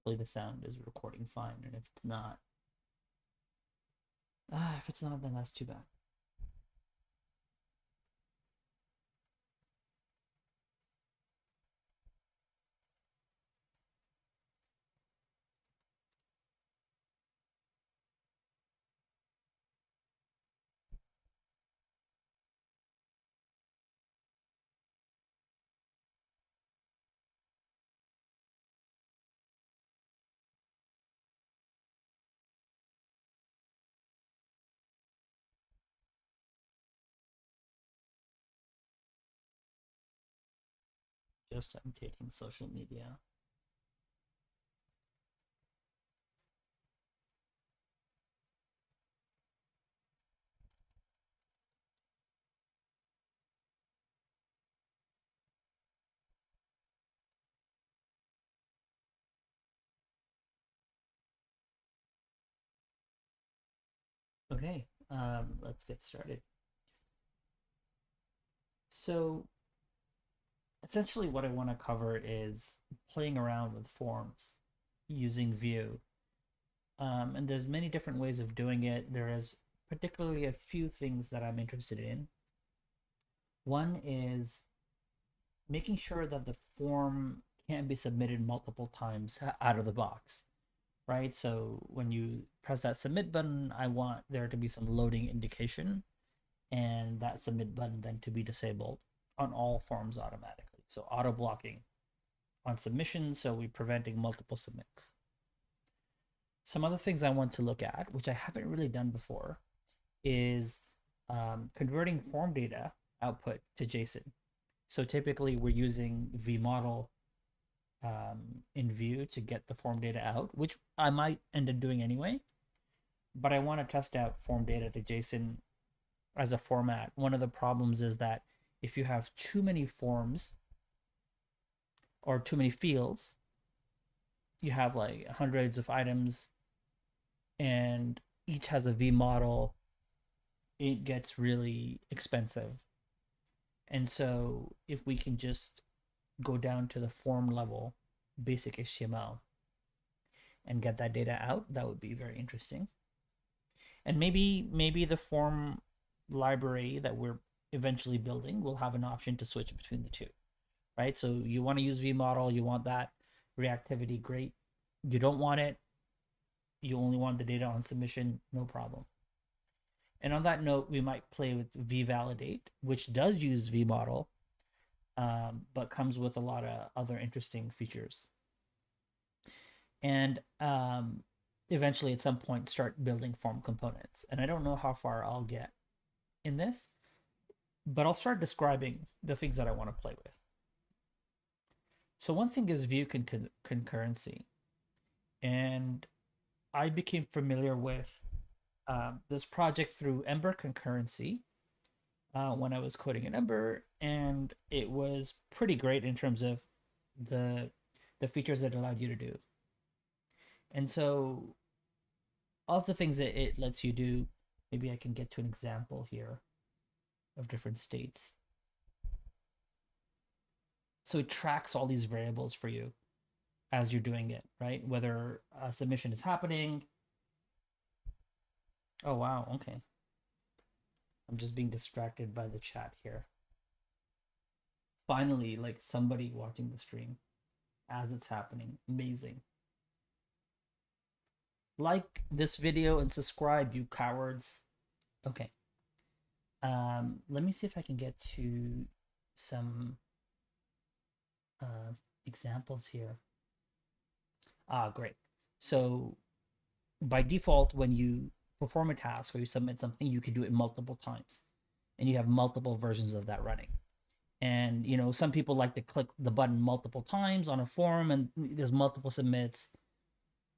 hopefully the sound is recording fine. And if it's not, then that's too bad. Just updating social media. Okay, let's get started. So essentially what I want to cover is playing around with forms using Vue. And there's many different ways of doing it. There is particularly a few things that I'm interested in. One is making sure that the form can be submitted multiple times out of the box, right? So when you press that submit button, I want there to be some loading indication and that submit button then to be disabled on all forms automatically. So auto blocking on submission, so we're preventing multiple submits. Some other things I want to look at, which I haven't really done before, is converting form data output to JSON. So typically we're using vModel in Vue to get the form data out, which I might end up doing anyway. But I want to test out form data to JSON as a format. One of the problems is that if you have too many forms or too many fields, you have like hundreds of items and each has a vModel, it gets really expensive. And so if we can just go down to the form level, basic HTML, and get that data out, that would be very interesting. And maybe the form library that we're eventually building will have an option to switch between the two, right? So you want to use vModel, you want that reactivity, great. You don't want it, you only want the data on submission, no problem. And on that note, we might play with vValidate, which does use vModel, but comes with a lot of other interesting features. And eventually, at some point, start building form components. And I don't know how far I'll get in this, but I'll start describing the things that I want to play with. So one thing is Vue concurrency. And I became familiar with this project through Ember concurrency when I was coding in Ember, and it was pretty great in terms of the features that it allowed you to do. And so, of the things that it lets you do, maybe I can get to an example here of different states. So it tracks all these variables for you as you're doing it, right? Whether a submission is happening. Oh, wow. Okay. I'm just being distracted by the chat here. Finally, like somebody watching the stream as it's happening. Amazing. Like this video and subscribe, you cowards. Okay. Let me see if I can get to some examples here. Great. So by default, when you perform a task or you submit something, you can do it multiple times and you have multiple versions of that running. And you know, some people like to click the button multiple times on a form and there's multiple submits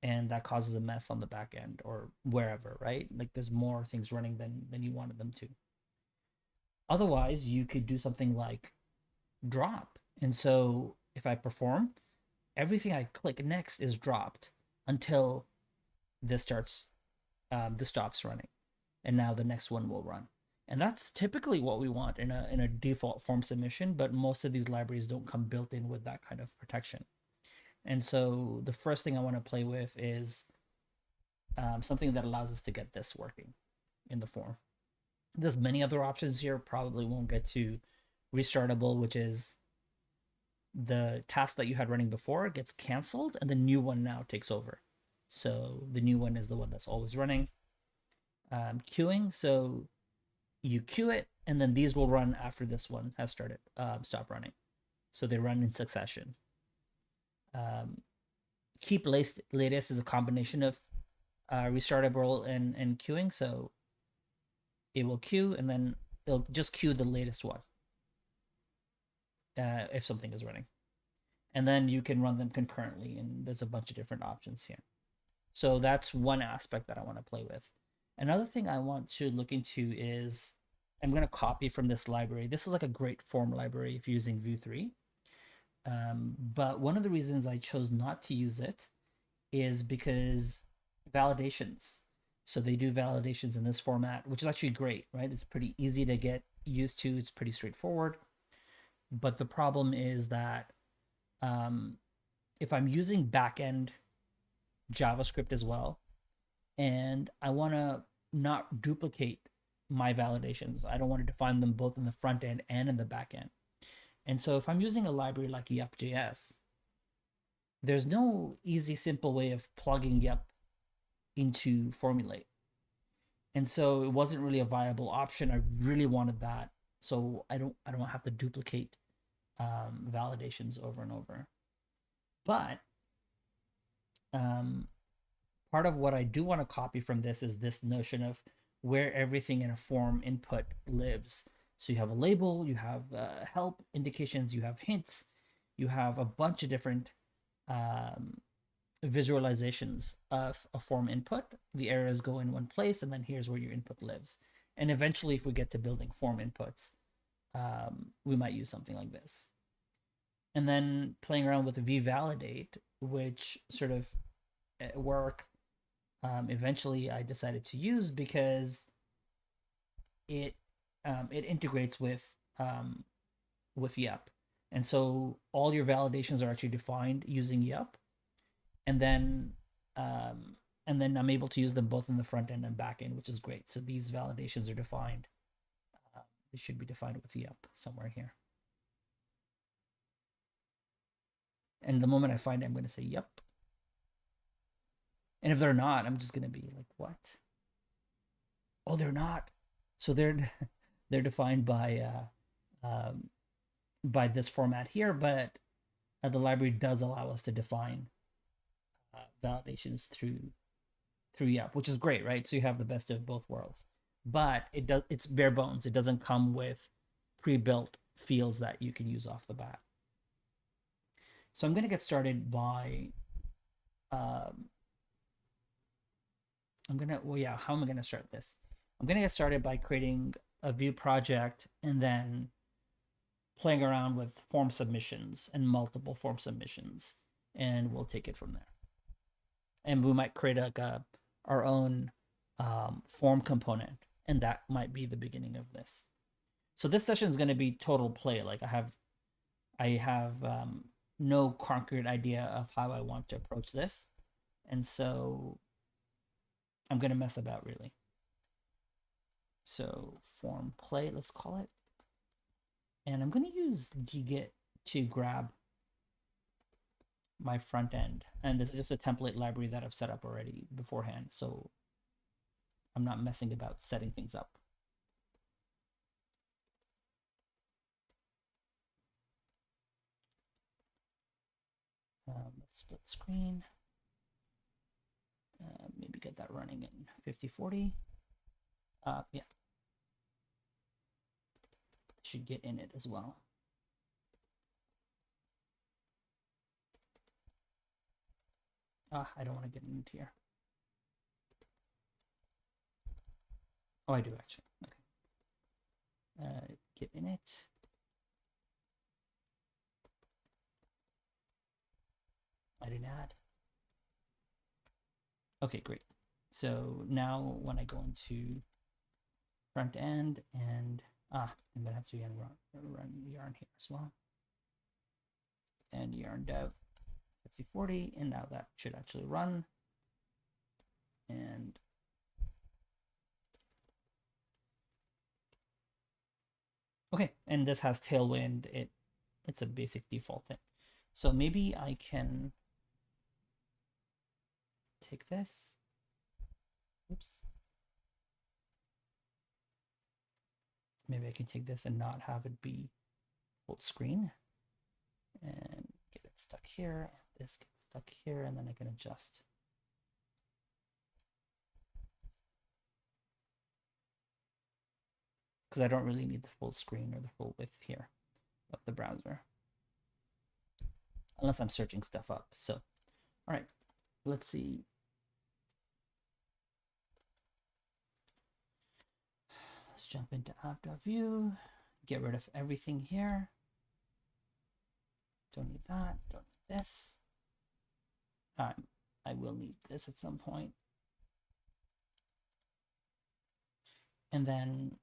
and that causes a mess on the back end or wherever, right? Like there's more things running than you wanted them to. Otherwise, you could do something like drop. And so if I perform, everything I click next is dropped until this stops running, and now the next one will run. And that's typically what we want in a default form submission, but most of these libraries don't come built in with that kind of protection. And so the first thing I want to play with is something that allows us to get this working in the form. There's many other options here. Probably won't get to restartable, which is the task that you had running before gets canceled and the new one now takes over. So the new one is the one that's always running. Queuing, so you queue it and then these will run after this one has started stop running. So they run in succession. Keep latest is a combination of restartable and queuing. So it will queue and then it'll just queue the latest one if something is running. And then you can run them concurrently, and there's a bunch of different options here. So that's one aspect that I want to play with. Another thing I want to look into is I'm going to copy from this library. This is like a great form library if you're using Vue 3. But one of the reasons I chose not to use it is because validations. So they do validations in this format, which is actually great, right? It's pretty easy to get used to. It's pretty straightforward. But the problem is that if I'm using backend JavaScript as well, and I want to not duplicate my validations, I don't want to define them both in the front end and in the back end. And so if I'm using a library like yup.js, there's no easy, simple way of plugging yup into Formulate. And so it wasn't really a viable option. I really wanted that. So I don't have to duplicate validations over and over. But part of what I do want to copy from this is this notion of where everything in a form input lives. So you have a label, you have help indications, you have hints, you have a bunch of different visualizations of a form input. The arrows go in one place, and then here's where your input lives. And eventually, if we get to building form inputs, we might use something like this. And then playing around with vvalidate, which sort of work eventually I decided to use because it integrates with yup. And so all your validations are actually defined using yup. And then I'm able to use them both in the front end and back end, which is great. So these validations are defined. They should be defined with yup somewhere here. And the moment I find it, I'm going to say yup. And if they're not, I'm just going to be like, what? Oh, they're not. So they're defined by this format here, but the library does allow us to define validations through yup, which is great, right? So you have the best of both worlds. But it's bare bones. It doesn't come with pre-built fields that you can use off the bat. So I'm going to get started by how am I going to start this? I'm going to get started by creating a Vue project and then playing around with form submissions and multiple form submissions, and we'll take it from there. And we might create like our own form component, and that might be the beginning of this. So this session is going to be total play. Like I have no concrete idea of how I want to approach this, and so I'm going to mess about really. So form play, let's call it. And I'm going to use dgit to grab my front end. And this is just a template library that I've set up already beforehand. So I'm not messing about setting things up. Let's split screen. Maybe get that running in 5040. Yeah. Should get in it as well. I don't want to get into here. Oh, I do actually. Okay. Get in it. I didn't add. Okay, great. So now when I go into front end and I'm gonna have to run yarn here as well. And yarn dev 6040, and now that should actually run. And okay, and this has Tailwind. It's a basic default thing. So maybe I can take this. Oops. Maybe I can take this and not have it be full screen. And get it stuck here. And this gets stuck here, and then I can adjust. Because I don't really need the full screen or the full width here of the browser. Unless I'm searching stuff up. So, all right, let's see. Let's jump into app.view, get rid of everything here. Don't need that, don't need this. I will need this at some point. And then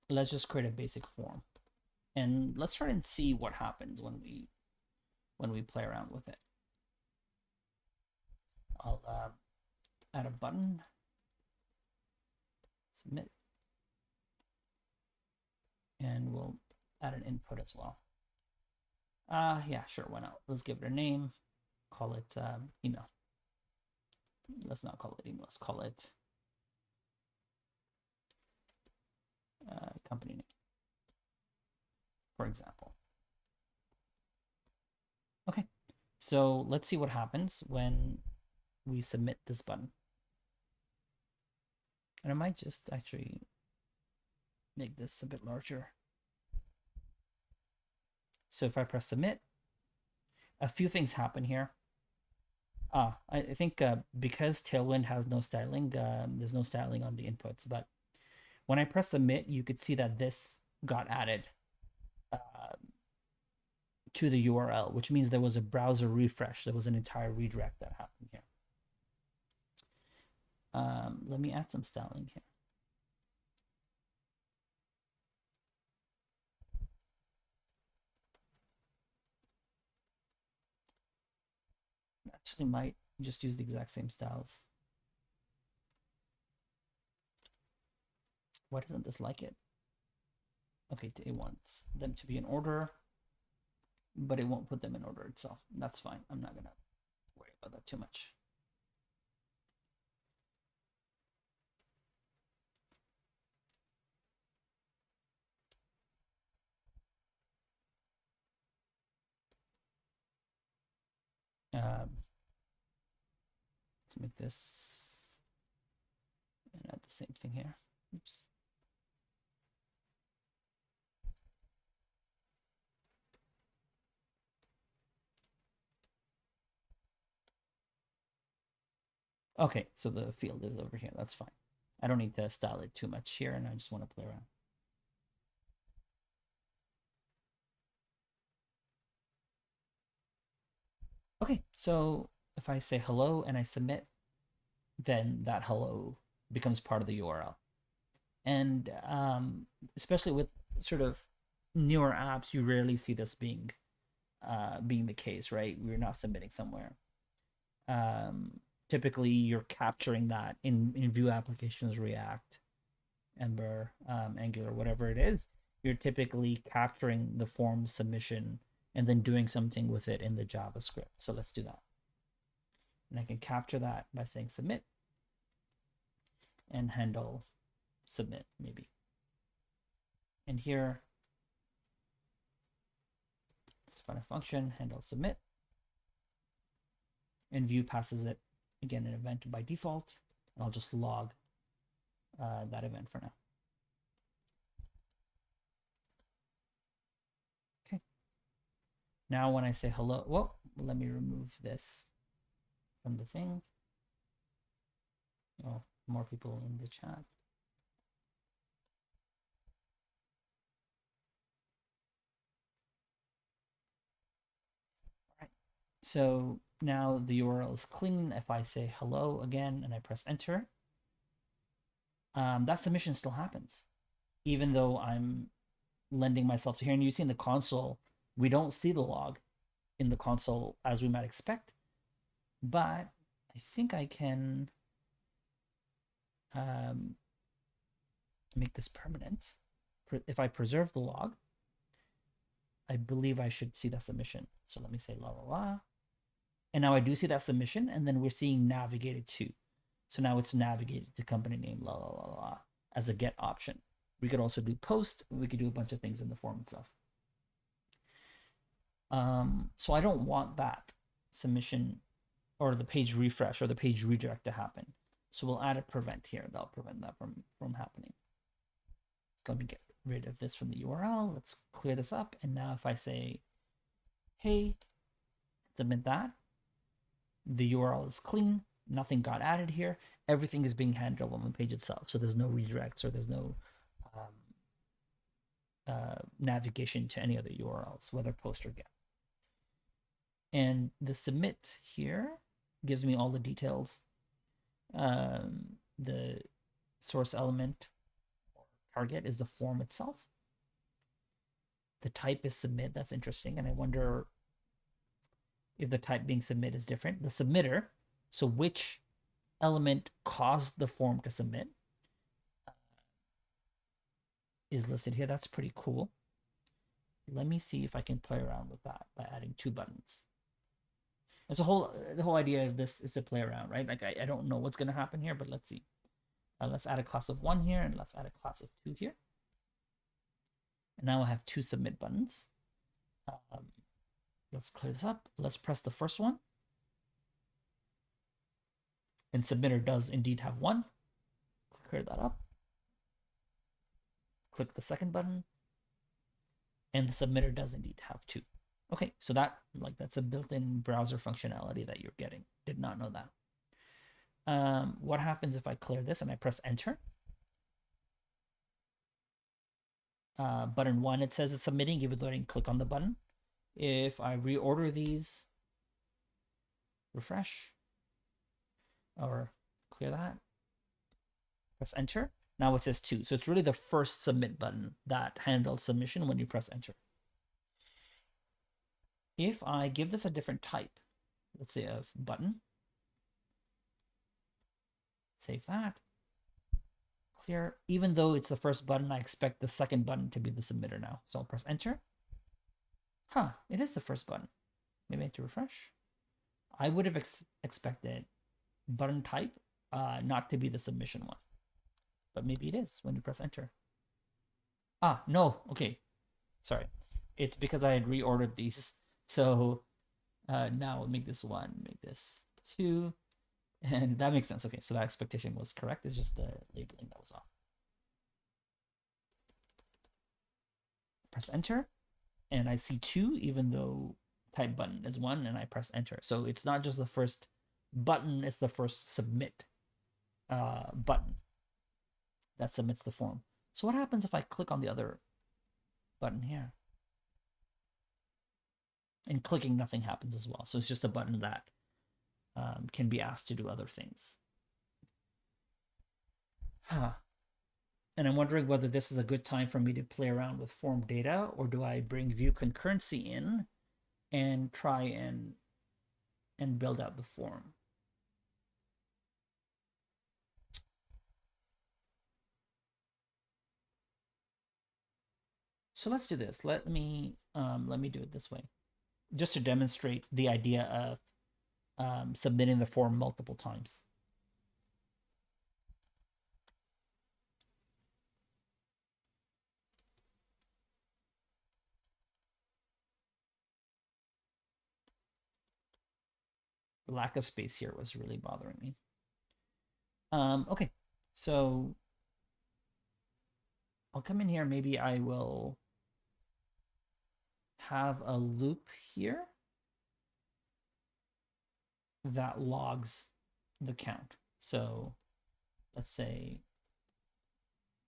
let's just create a basic form. And let's try and see what happens when we play around with it. I'll add a button, submit, and we'll add an input as well. Yeah, sure, why not? Let's give it a name, call it email. Let's not call it email, let's call it company name, for example. Okay, so let's see what happens when we submit this button. And I might just actually make this a bit larger. So if I press submit, a few things happen here. I think because Tailwind has no styling, there's no styling on the inputs, but when I press submit, you could see that this got added to the URL, which means there was a browser refresh. There was an entire redirect that happened here. Let me add some styling here. Actually might just use the exact same styles. Why doesn't this like it? Okay, it wants them to be in order, but it won't put them in order itself. That's fine. I'm not gonna worry about that too much. Let's make this and add the same thing here. Oops. Okay, so the field is over here. That's fine. I don't need to style it too much here, and I just want to play around. Okay, so if I say hello and I submit, then that hello becomes part of the URL. And especially with sort of newer apps, you rarely see this being the case, right? We're not submitting somewhere. Typically, you're capturing that in Vue applications, React, Ember, Angular, whatever it is. You're typically capturing the form submission and then doing something with it in the JavaScript. So let's do that. And I can capture that by saying submit and handle submit maybe. And here, let's define a function, handle submit. And Vue passes it, again, an event by default. And I'll just log that event for now. Okay. Now when I say hello, well, let me remove this from the thing. Oh, more people in the chat. All right. So now the URL is clean. If I say hello again and I press enter, that submission still happens, even though I'm lending myself to here. And you see in the console, We don't see the log in the console as we might expect, but I think I can make this permanent. If I preserve the log, I believe I should see that submission. So let me say la la la. And now I do see that submission, and then we're seeing navigated to. So now it's navigated to company name la la la la as a get option. We could also do post. We could do a bunch of things in the form itself. So I don't want that submission or the page refresh or the page redirect to happen. So we'll add a prevent here. That'll prevent that from happening. So let me get rid of this from the URL. Let's clear this up. And now if I say, hey, submit that, the URL is clean. Nothing got added here. Everything is being handled on the page itself. So there's no redirects or there's no navigation to any other URLs, whether post or get. And the submit here gives me all the details. The source element or target is the form itself. The type is submit. That's interesting. And I wonder if the type being submit is different. The submitter, so which element caused the form to submit, is listed here. That's pretty cool. Let me see if I can play around with that by adding 2 buttons. It's the whole idea of this is to play around, right? Like I don't know what's going to happen here, but let's see. Let's add a class of 1 here, and let's add a class of 2 here. And now I have 2 submit buttons. Let's clear this up. Let's press the first one. And submitter does indeed have 1. Clear that up. Click the second button. And the submitter does indeed have 2. Okay, so that's a built-in browser functionality that you're getting. Did not know that. What happens if I clear this and I press enter? Button 1, it says it's submitting, even though I didn't click on the button. If I reorder these, refresh, or clear that, press enter, now it says 2. So it's really the first submit button that handles submission when you press enter. If I give this a different type, let's say of button, save that, clear, even though it's the first button, I expect the second button to be the submitter now. So I'll press enter. It is the first button. Maybe I have to refresh. I would have expected button type not to be the submission one, but maybe it is when you press enter. No, okay, sorry. It's because I had reordered these. So now we'll make this 1, make this 2, and that makes sense. Okay, so that expectation was correct. It's just the labeling that was off. Press enter, and I see 2, even though type button is 1, and I press enter. So it's not just the first button, it's the first submit button that submits the form. So what happens if I click on the other button here? And clicking, nothing happens as well. So it's just a button that can be asked to do other things. And I'm wondering whether this is a good time for me to play around with form data, or do I bring view concurrency in and try and build out the form? So let's do this. Let me do it this way, just to demonstrate the idea of submitting the form multiple times. The lack of space here was really bothering me. Okay, so I'll come in here. Maybe I will have a loop here that logs the count. So let's say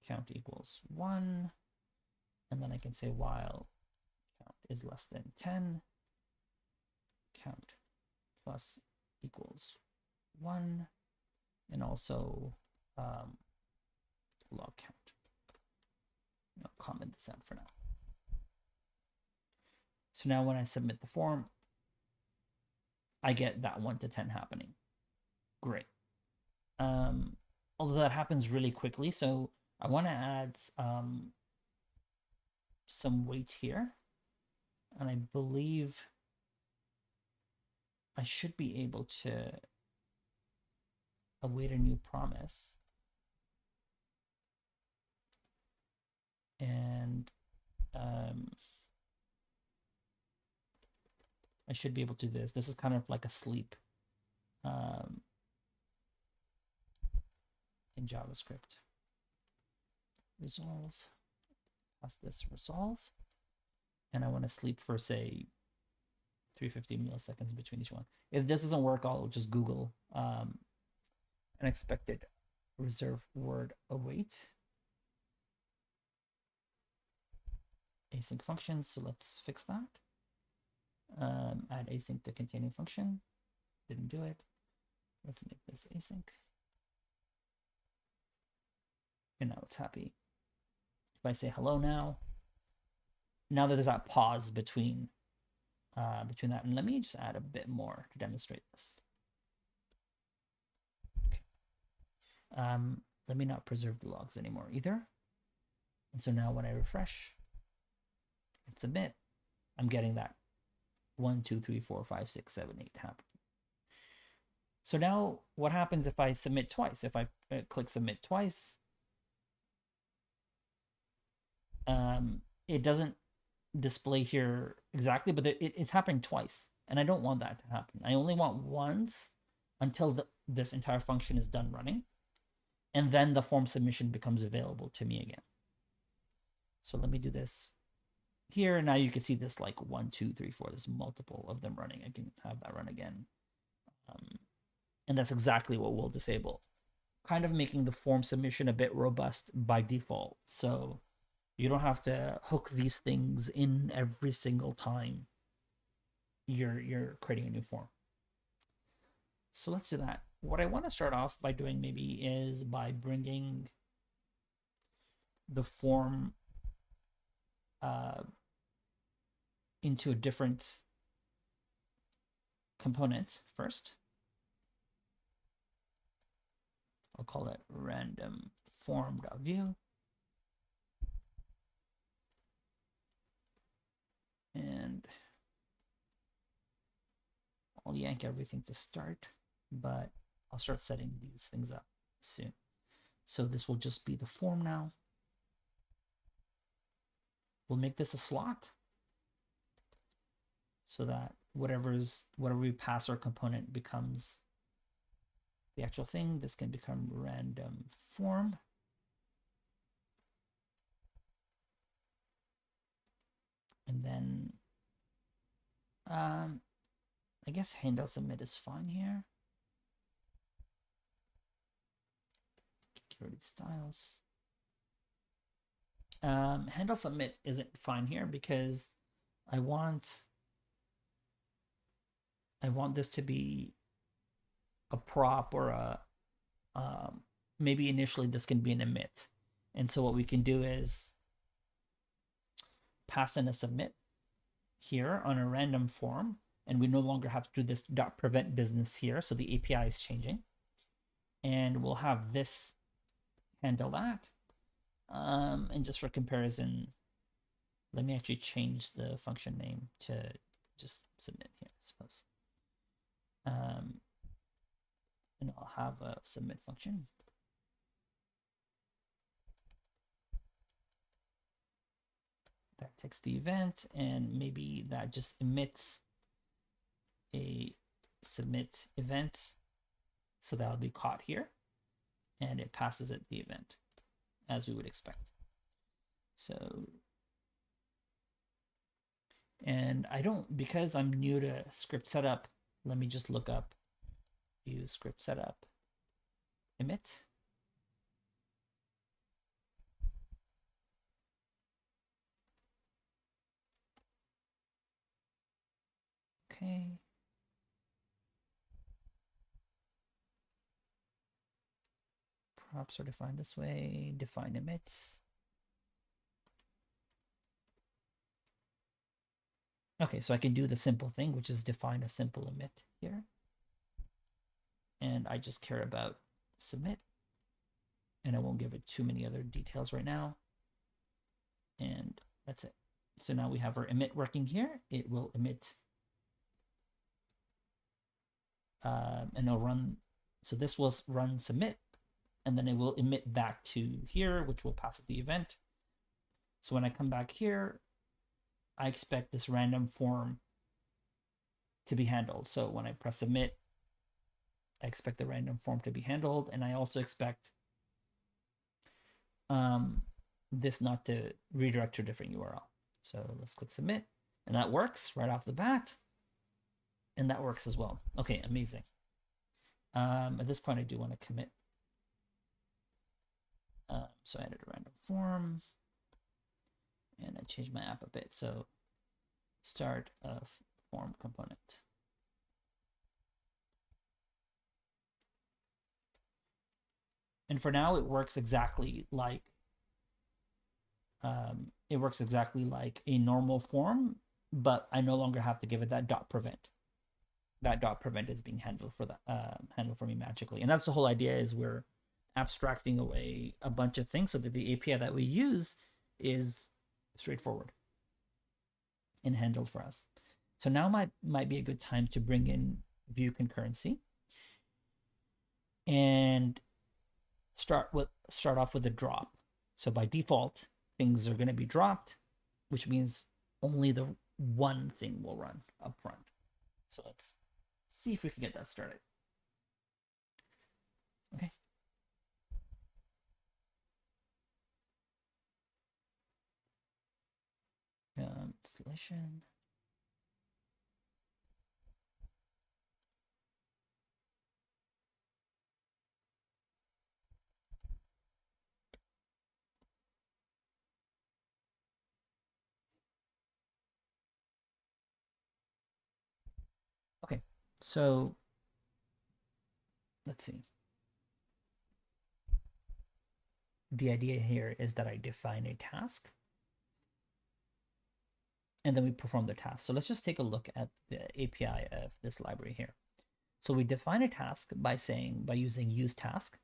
count equals 1, and then I can say while count is less than 10, count plus equals 1, and also log count. I'll comment this out for now. So now when I submit the form, I get that 1 to 10 happening. Great. Although that happens really quickly, so I want to add some weight here. And I believe I should be able to await a new promise. And I should be able to do this. This is kind of like a sleep in JavaScript. Resolve. Pass this resolve. And I want to sleep for, say, 350 milliseconds between each one. If this doesn't work, I'll just Google unexpected reserve word await. Async functions, so let's fix that. Add async to containing function. Didn't do it. Let's make this async. And now it's happy. If I say hello now that there's that pause between that, and let me just add a bit more to demonstrate this. Okay. Let me not preserve the logs anymore either. And so now when I refresh and submit, I'm getting that 1, 2, 3, 4, 5, 6, 7, 8 happen. So now what happens if I submit twice? If I click submit twice, it doesn't display here exactly, but it's happening twice, and I don't want that to happen. I only want once until this entire function is done running, and then the form submission becomes available to me again. So let me do this here. Now you can see this like 1, 2, 3, 4. There's multiple of them running. I can have that run again. And that's exactly what we'll disable, kind of making the form submission a bit robust by default. So you don't have to hook these things in every single time you're creating a new form. So let's do that. What I want to start off by doing maybe is by bringing the form into a different component first. I'll call it random form.view. And I'll yank everything to start, but I'll start setting these things up soon. So this will just be the form now. We'll make this a slot so that whatever we pass our component becomes the actual thing. This can become random form. And then I guess handle submit is fine here. Get rid of styles. Handle submit isn't fine here because I want this to be a prop or a maybe initially this can be an emit. And so what we can do is pass in a submit here on a random form, and we no longer have to do this .prevent business here, so the API is changing. And we'll have this handle that. And just for comparison, let me actually change the function name to just submit here, I suppose. And I'll have a submit function. That takes the event, and maybe that just emits a submit event. So that'll be caught here, and it passes it the event as we would expect. So, and I don't, because I'm new to script setup, let me just look up use script setup emit. Okay. Props are defined this way, define emits. Okay, so I can do the simple thing, which is define a simple emit here. And I just care about submit. And I won't give it too many other details right now. And that's it. So now we have our emit working here. It will emit and it'll run. So this will run submit, and then it will emit back to here, which will pass it the event. So when I come back here, I expect this random form to be handled. So when I press submit, I expect the random form to be handled, and I also expect this not to redirect to a different URL. So let's click submit, and that works right off the bat. And that works as well. Okay, amazing. At this point, I do want to commit. So I added a random form, and I changed my app a bit. So start a form component. And for now, it works exactly like a normal form, but I no longer have to give it that dot prevent. That dot prevent is being handled for me magically. And that's the whole idea, is we're abstracting away a bunch of things so that the API that we use is straightforward and handled for us. So now might be a good time to bring in view concurrency and start off with a drop. So by default, things are going to be dropped, which means only the one thing will run up front. So let's see if we can get that started. Okay. Installation. Okay, so let's see. The idea here is that I define a task, and then we perform the task. So let's just take a look at the API of this library here. So we define a task by using use task,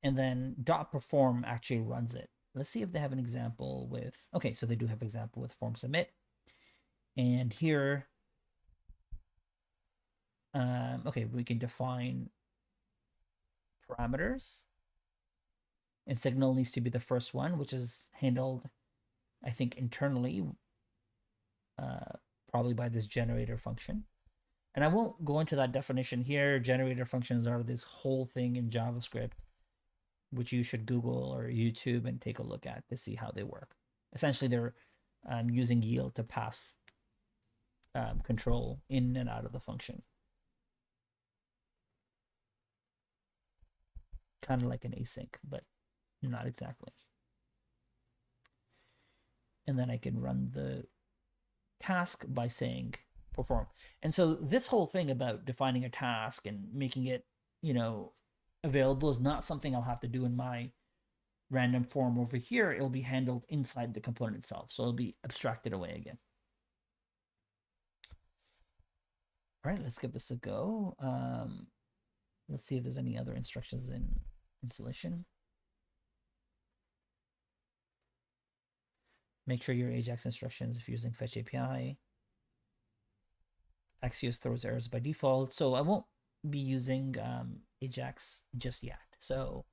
and then .perform actually runs it. Let's see if they have an example with, okay, so they do have an example with form submit. And here, okay, we can define parameters, and signal needs to be the first one, which is handled, I think, internally, probably by this generator function. And I won't go into that definition here. Generator functions are this whole thing in JavaScript, which you should Google or YouTube and take a look at to see how they work. Essentially, they're using yield to pass control in and out of the function. Kind of like an async, but not exactly. And then I can run the task by saying perform. And so this whole thing about defining a task and making it, available is not something I'll have to do in my random form over here. It'll be handled inside the component itself. So it'll be abstracted away again. All right, let's give this a go. Let's see if there's any other instructions in installation. Make sure your Ajax instructions if you're using fetch API. Axios throws errors by default. So I won't be using Ajax just yet. So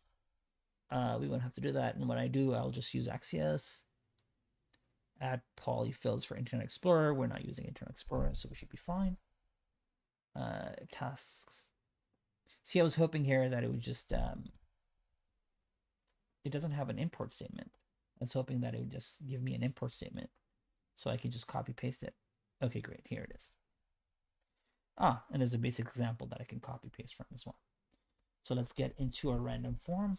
we won't have to do that. And when I do, I'll just use Axios. Add polyfills for Internet Explorer. We're not using Internet Explorer, so we should be fine. Tasks. See, I was hoping here that it would just, it doesn't have an import statement. I was hoping that it would just give me an import statement so I can just copy paste it. Okay, great. Here it is. And there's a basic example that I can copy paste from as well. So let's get into our random form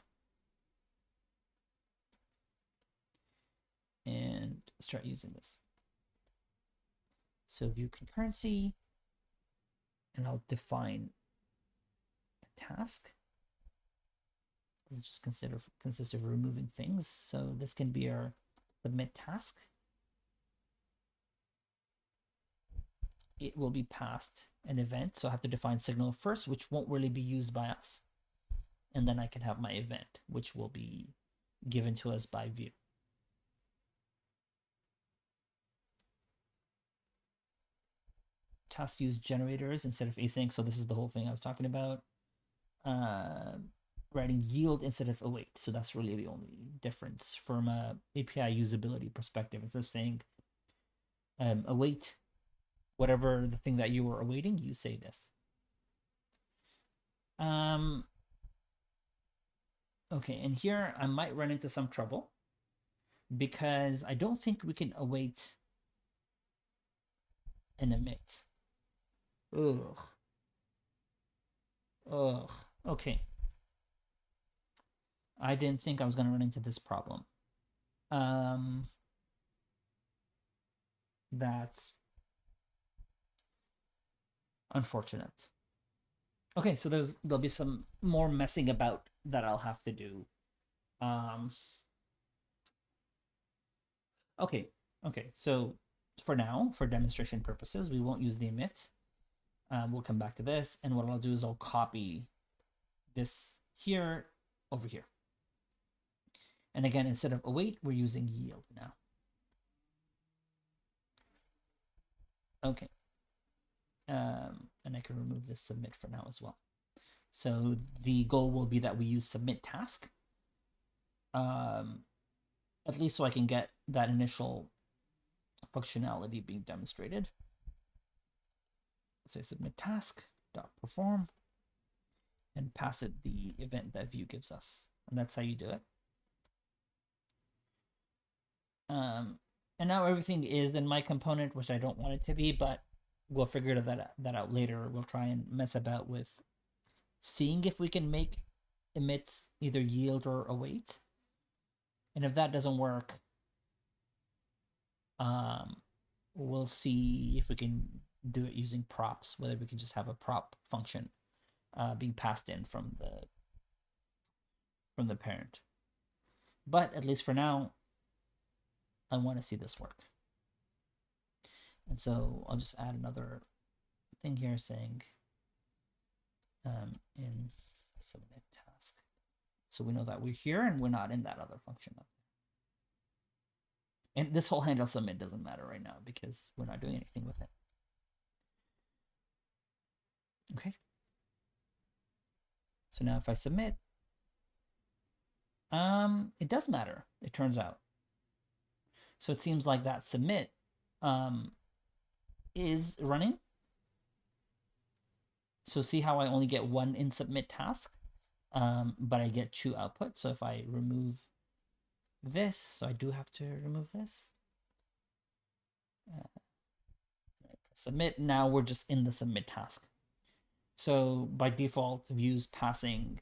and start using this. So view concurrency, and I'll define a task. It just consists of removing things. So this can be our submit task. it will be passed an event. So I have to define signal first, which won't really be used by us. And then I can have my event, which will be given to us by view. Task use generators instead of async. So this is the whole thing I was talking about. Writing yield instead of await. So that's really the only difference from a API usability perspective. Instead of saying await whatever the thing that you were awaiting, you say this. Okay, and here I might run into some trouble because I don't think we can await and emit. Ugh. Okay. I didn't think I was going to run into this problem. That's unfortunate. Okay, so there'll be some more messing about that I'll have to do. Okay, so for now, for demonstration purposes, we won't use the emit. We'll come back to this, and what I'll do is I'll copy this here over here. And again, instead of await, we're using yield now. Okay. And I can remove this submit for now as well. So the goal will be that we use submit task, at least so I can get that initial functionality being demonstrated. Let's say submit task dot perform and pass it the event that view gives us, and that's how you do it. And now everything is in my component, which I don't want it to be, but we'll figure that out later. We'll try and mess about with seeing if we can make emits either yield or await. And if that doesn't work, we'll see if we can do it using props, whether we can just have a prop function being passed in from the parent. But at least for now, I want to see this work. And so I'll just add another thing here saying in submit task. So we know that we're here and we're not in that other function. And this whole handle submit doesn't matter right now because we're not doing anything with it. Okay. So now if I submit, it does matter, it turns out. So it seems like that submit is running. So see how I only get one in submit task, but I get two output. So if I remove this, so I do have to remove this. Submit, now we're just in the submit task. So by default, views passing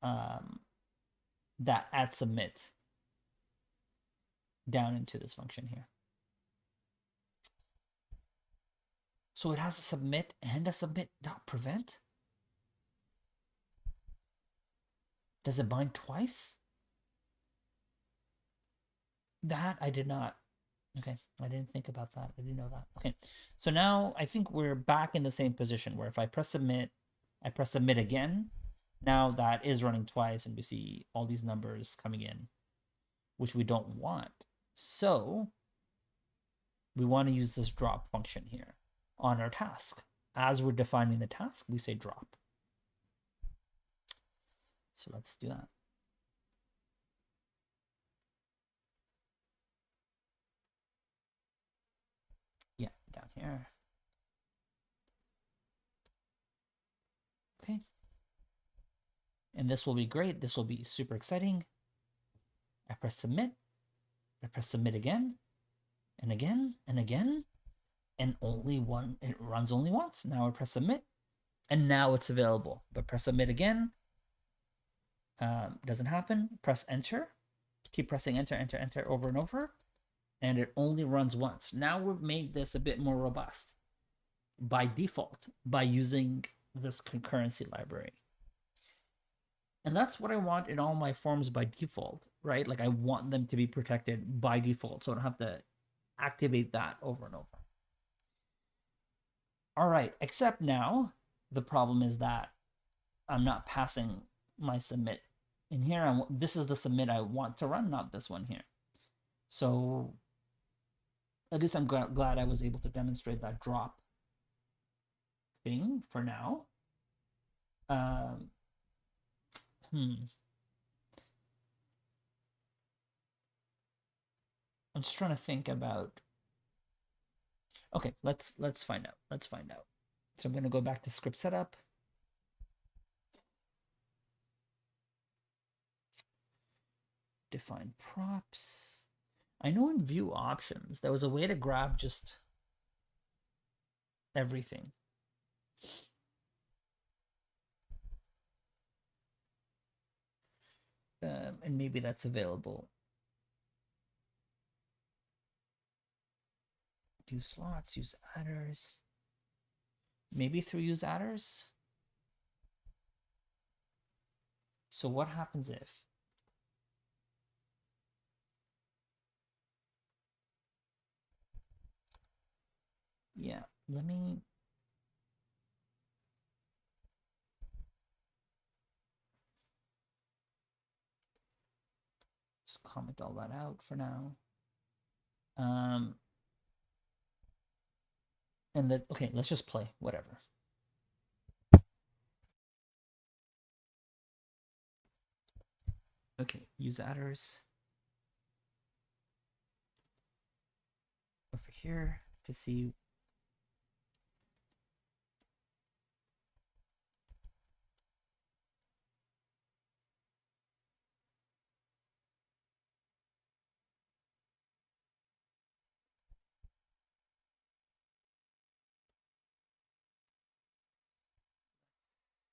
that at submit down into this function here. So it has a submit and a submit.prevent. Does it bind twice? That I did not. Okay, I didn't think about that. I didn't know that. Okay, so now I think we're back in the same position where if I press submit, I press submit again. Now that is running twice and we see all these numbers coming in, which we don't want. So we want to use this drop function here on our task. As we're defining the task, we say drop. So let's do that. Yeah, down here. Okay. And this will be great. This will be super exciting. I press submit. I press submit again and again and again. And only one, it runs only once. Now I press submit and now it's available. But press submit again. Doesn't happen. Press enter. Keep pressing enter, enter, enter over and over. And it only runs once. Now we've made this a bit more robust by default by using this concurrency library. And that's what I want in all my forms by default, right? Like I want them to be protected by default so I don't have to activate that over and over. All right, except now the problem is that I'm not passing my submit in here. This is the submit I want to run, not this one here. So at least I'm glad I was able to demonstrate that drop thing for now. Um, I'm just trying to think about. Okay, let's find out. Let's find out. So I'm going to go back to script setup. Define props. I know in view options there was a way to grab just everything. And maybe that's available. Use slots, use adders. Maybe through use adders. So what happens if? Yeah, let me just comment all that out for now. And okay, let's just play, whatever. Okay, use adders. Over here to see.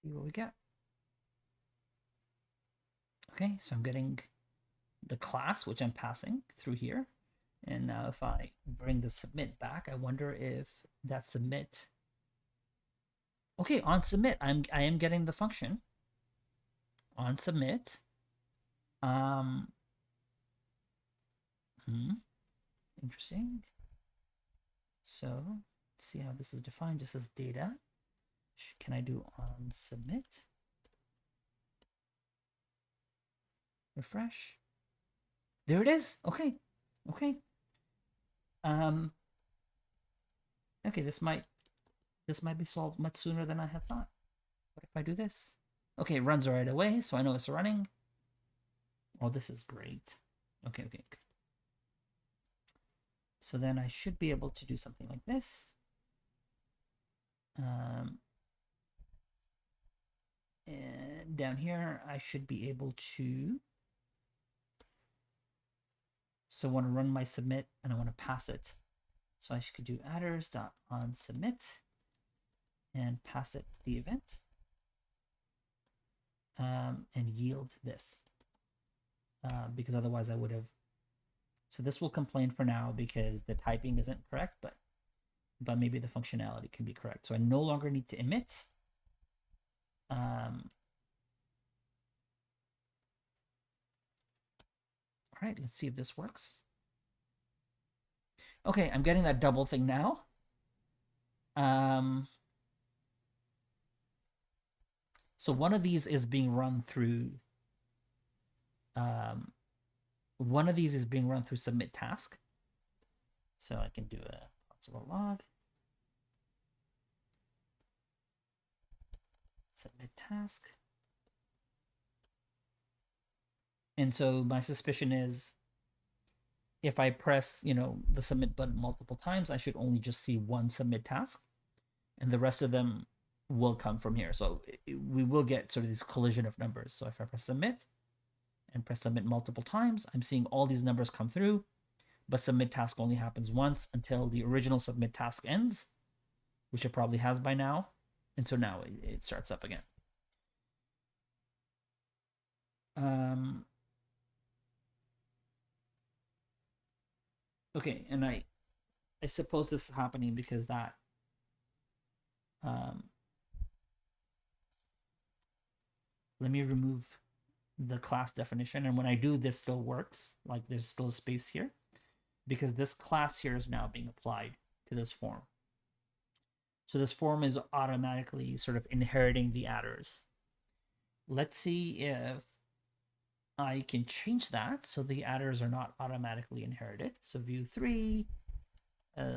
See what we get. Okay, so I'm getting the class, which I'm passing through here. And now if I bring the submit back, I wonder if that submit. Okay, on submit, I am getting the function. On submit. Interesting. So let's see how this is defined just as data. Can I do on submit? Refresh. There it is. Okay. Okay. Okay, this might be solved much sooner than I had thought. What if I do this? Okay, it runs right away, so I know it's running. Oh, this is great. Okay, okay. So then I should be able to do something like this. And down here, I should be able to. So I want to run my submit and I want to pass it. So I could do adders.onSubmit and pass it the event and yield this because otherwise I would have. So this will complain for now because the typing isn't correct, but maybe the functionality can be correct. So I no longer need to emit. All right, let's see if this works. Okay, I'm getting that double thing now. So one of these is being run through. One of these is being run through submit task. So I can do a console log. Submit task. And so my suspicion is if I press, the submit button multiple times, I should only just see one submit task and the rest of them will come from here. So we will get sort of this collision of numbers. So if I press submit and press submit multiple times, I'm seeing all these numbers come through, but submit task only happens once until the original submit task ends, which it probably has by now. And so now it starts up again. Okay, and I suppose this is happening because that let me remove the class definition, and when I do, this still works. Like there's still a space here because this class here is now being applied to this form. So this form is automatically sort of inheriting the adders. Let's see if I can change that so the adders are not automatically inherited. So view 3,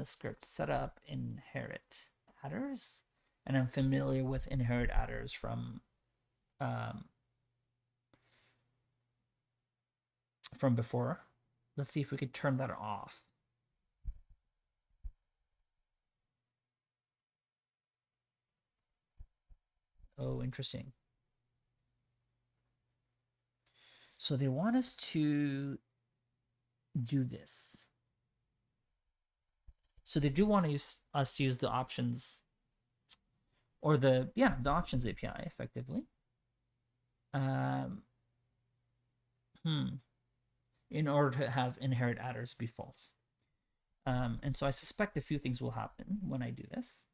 script setup, inherit adders. And I'm familiar with inherit adders um, from before. Let's see if we could turn that off. Oh, interesting. So they want us to do this. So they do want us to use the options or the options API effectively. In order to have inherit adders be false. And so I suspect a few things will happen when I do this.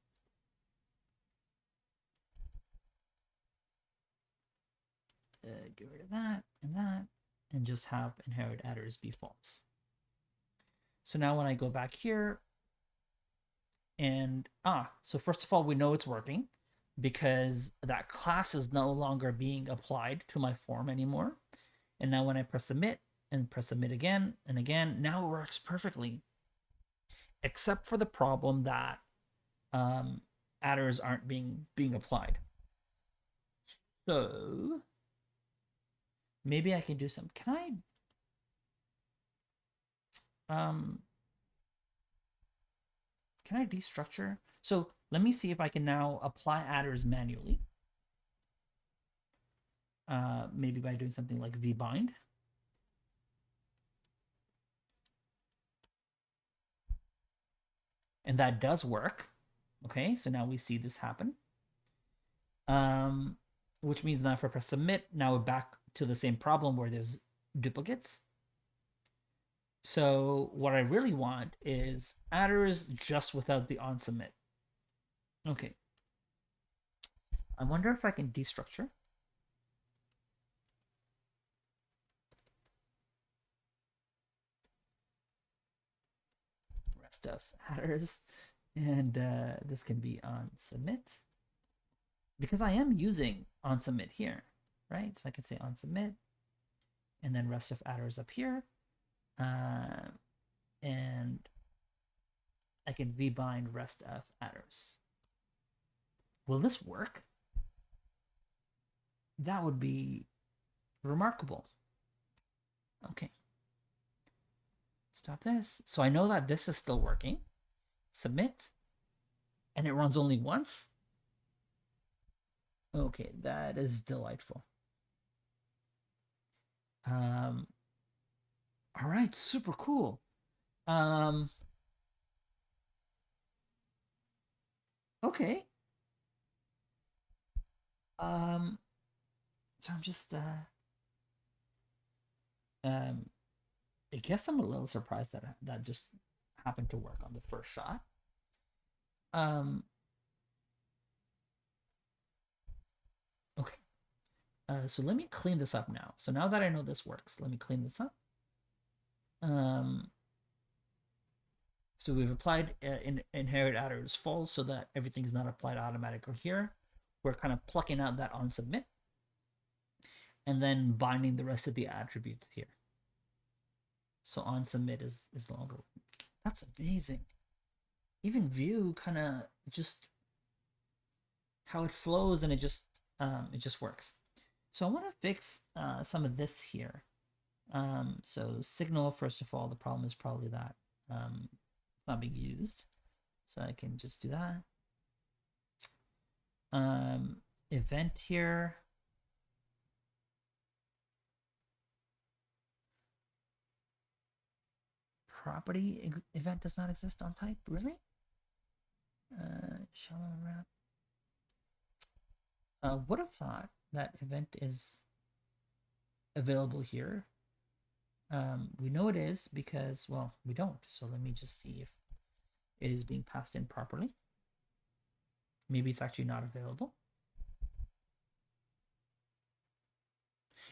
Get rid of that, and just have inherit adders be false. So now when I go back here, and so first of all, we know it's working because that class is no longer being applied to my form anymore. And now when I press submit and press submit again and again, now it works perfectly, except for the problem that adders aren't being applied. So maybe I can do some. Can I destructure? So let me see if I can now apply adders manually. Maybe by doing something like vbind. And that does work. Okay, so now we see this happen. Which means now if I press submit, now we're back to the same problem where there's duplicates. So what I really want is adders just without the on submit. Okay. I wonder if I can destructure. Rest of adders. And this can be on submit. Because I am using on submit here, right? So I can say on submit and then rest of adders up here. And I can vbind rest of adders. Will this work? That would be remarkable. Okay. Stop this. So I know that this is still working. Submit. And it runs only once. Okay, that is delightful. All right, super cool. Okay. So I'm just I guess I'm a little surprised that that just happened to work on the first shot. Okay. So let me clean this up now. So now that I know this works, let me clean this up. So we've applied inherit adders false so that everything's not applied automatically here. We're kind of plucking out that on submit and then binding the rest of the attributes here. So on submit is longer. That's amazing. Even view kind of just how it flows and it just works. So I want to fix some of this here. So signal, first of all, the problem is probably that it's not being used. So I can just do that. Event here. Property event does not exist on type. Really? Shallow wrap. Would have thought that event is available here. We know it is because, well, we don't. So let me just see if it is being passed in properly. Maybe it's actually not available.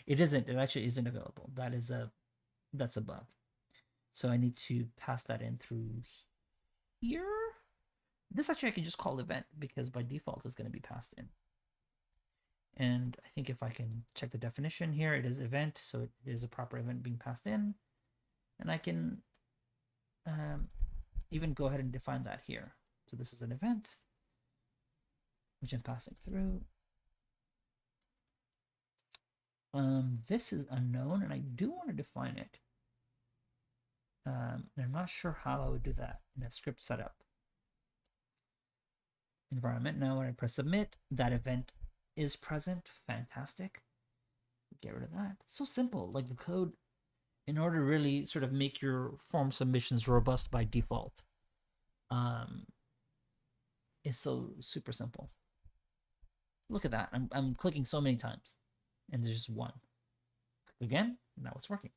It isn't. It actually isn't available. That's a bug. So I need to pass that in through here. This actually I can just call event because by default it's going to be passed in. And I think if I can check the definition here, it is event, so it is a proper event being passed in. And I can even go ahead and define that here. So this is an event, which I'm passing through. This is unknown, and I do want to define it. And I'm not sure how I would do that in a script setup. Environment. Now when I press submit, that event is present. Fantastic. Get rid of that. It's so simple. Like the code, in order to really sort of make your form submissions robust by default, is so super simple. Look at that. I'm clicking so many times, and there's just one. Click again. Now it's working.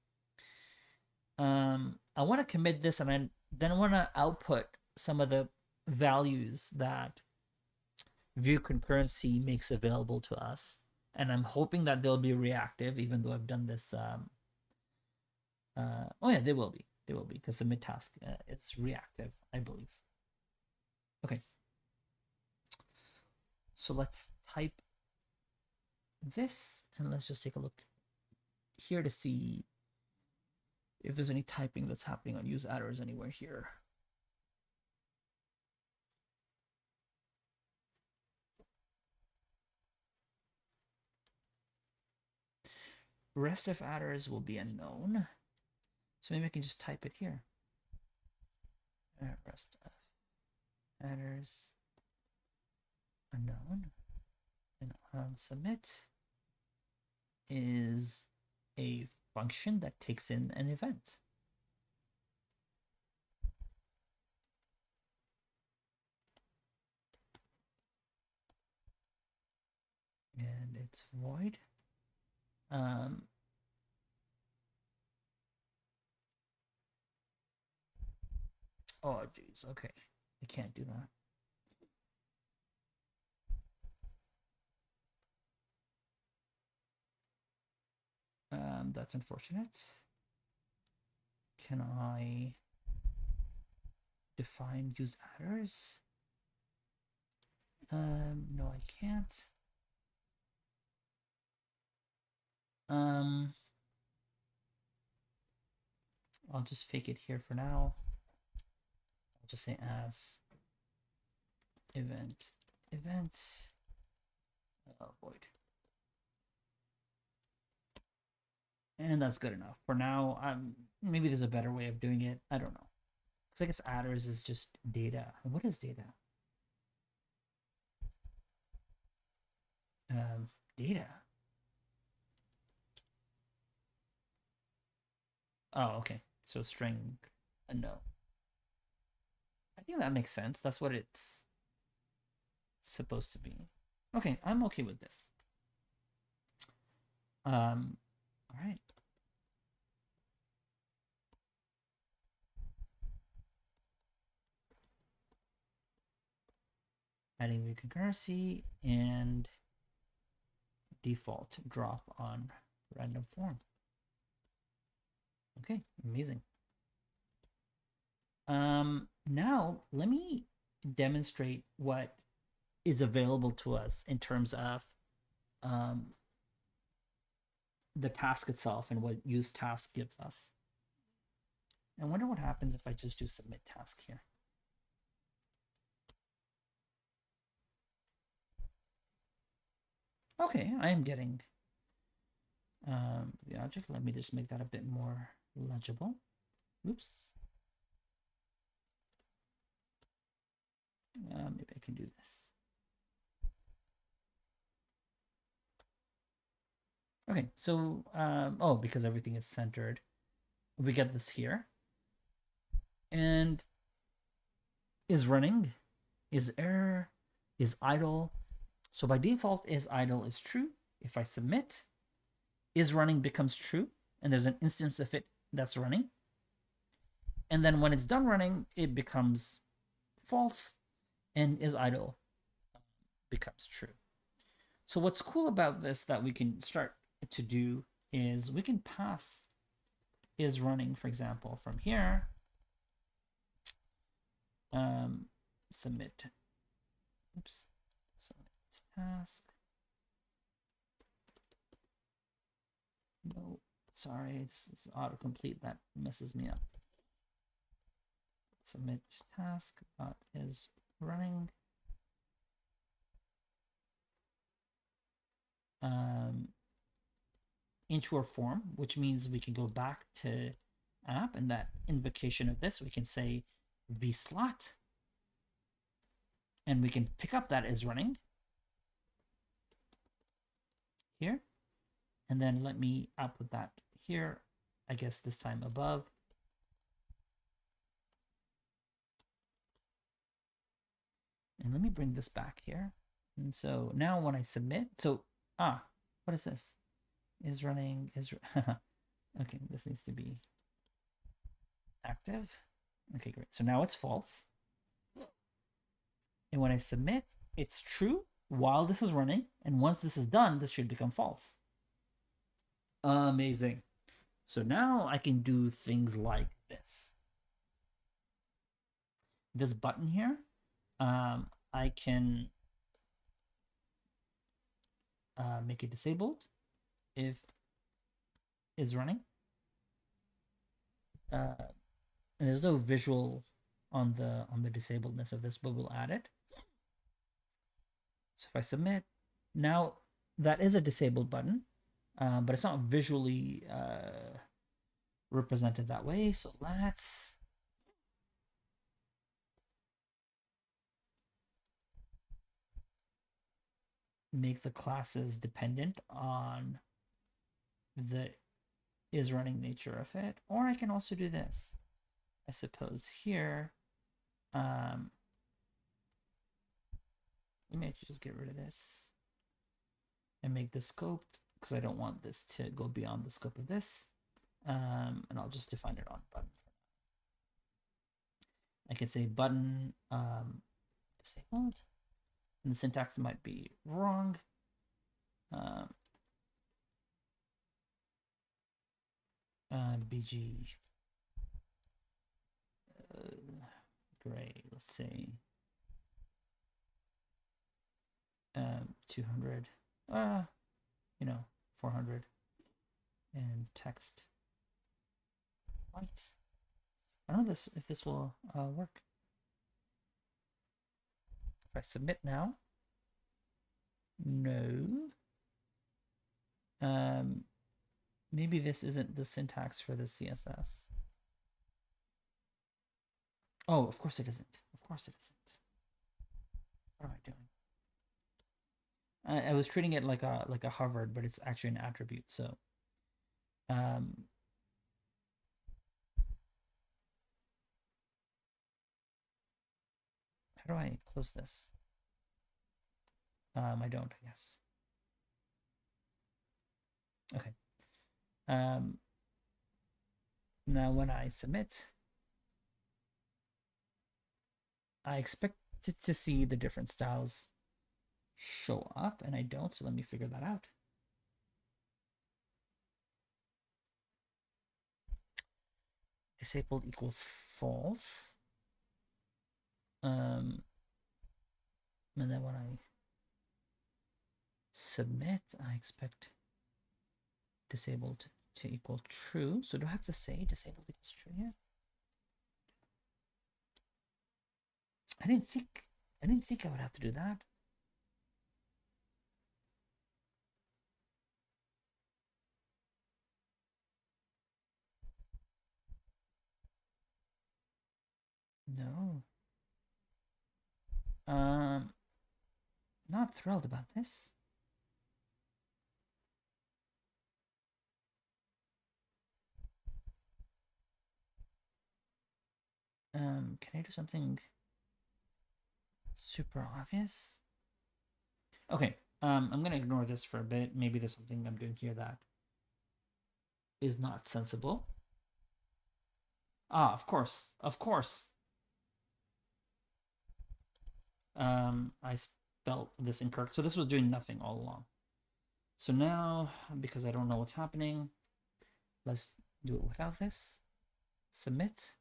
I want to commit this, and then I want to output some of the values that view concurrency makes available to us, and I'm hoping that they'll be reactive, even though I've done this. Oh yeah, they will be because the mid task it's reactive, I believe. Okay, so let's type this, and let's just take a look here to see if there's any typing that's happening on use adders anywhere here. Rest of adders will be unknown. So maybe I can just type it here. Rest of adders unknown. And on submit is a function that takes in an event. And it's void. Oh, geez. Okay. I can't do that. That's unfortunate. Can I define use adders? No, I can't. I'll just fake it here for now. I'll just say as event. Oh, void. And that's good enough for now. Maybe there's a better way of doing it. I don't know. Because I guess adders is just data. What is data? Data. Oh, okay. So string no. I think that makes sense. That's what it's supposed to be. Okay, I'm okay with this. All right. Adding view concurrency and default drop on random form. Okay, amazing. Now let me demonstrate what is available to us in terms of the task itself and what use task gives us. I wonder what happens if I just do submit task here. Okay, I am getting the object. Let me just make that a bit more legible. Oops. Maybe I can do this. Okay, so oh, because everything is centered, we get this here. And is running, is error, is idle. So by default, is idle is true. If I submit, is running becomes true, and there's an instance of it that's running. And then when it's done running, it becomes false, and is idle becomes true. So what's cool about this that we can start to do is we can pass is running, for example, from here. submit. Oops. Submit task. No, sorry, this is autocomplete. That messes me up. Submit task is running. Into our form, which means we can go back to app, and that invocation of this, we can say vslot, and we can pick up that is running here, and then let me output that here, I guess this time above. And let me bring this back here. And so now when I submit, so, what is this? Is running, okay, this needs to be active. Okay, great. So now it's false. And when I submit, it's true while this is running. And once this is done, this should become false. Amazing. So now I can do things like this. This button here, I can make it disabled if is running. And there's no visual on the disabledness of this, but we'll add it. So if I submit, now that is a disabled button, but it's not visually represented that way. So let's make the classes dependent on the is running nature of it. Or I can also do this. I suppose here, let me just get rid of this and make this scoped, because I don't want this to go beyond the scope of this. And I'll just define it on button. I can say button disabled, and the syntax might be wrong. BG gray, let's say 200, 400, and text white. I don't know if this will work. If I submit now, no. Maybe this isn't the syntax for the CSS. Oh, of course it isn't. Of course it isn't. What am I doing? I was treating it like a hovered, but it's actually an attribute. So, how do I close this? I don't, I guess. Okay. Now when I submit, I expected to see the different styles show up, and I don't, so let me figure that out. Disabled equals false. And then when I submit, I expect disabled to equal true. So do I have to say disabled equals true here? I didn't think I would have to do that. No. Not thrilled about this. Can I do something super obvious? Okay, I'm gonna ignore this for a bit. Maybe there's something I'm doing here that is not sensible. Of course. I spelled this incorrect. So this was doing nothing all along. So now, because I don't know what's happening, let's do it without this. Submit.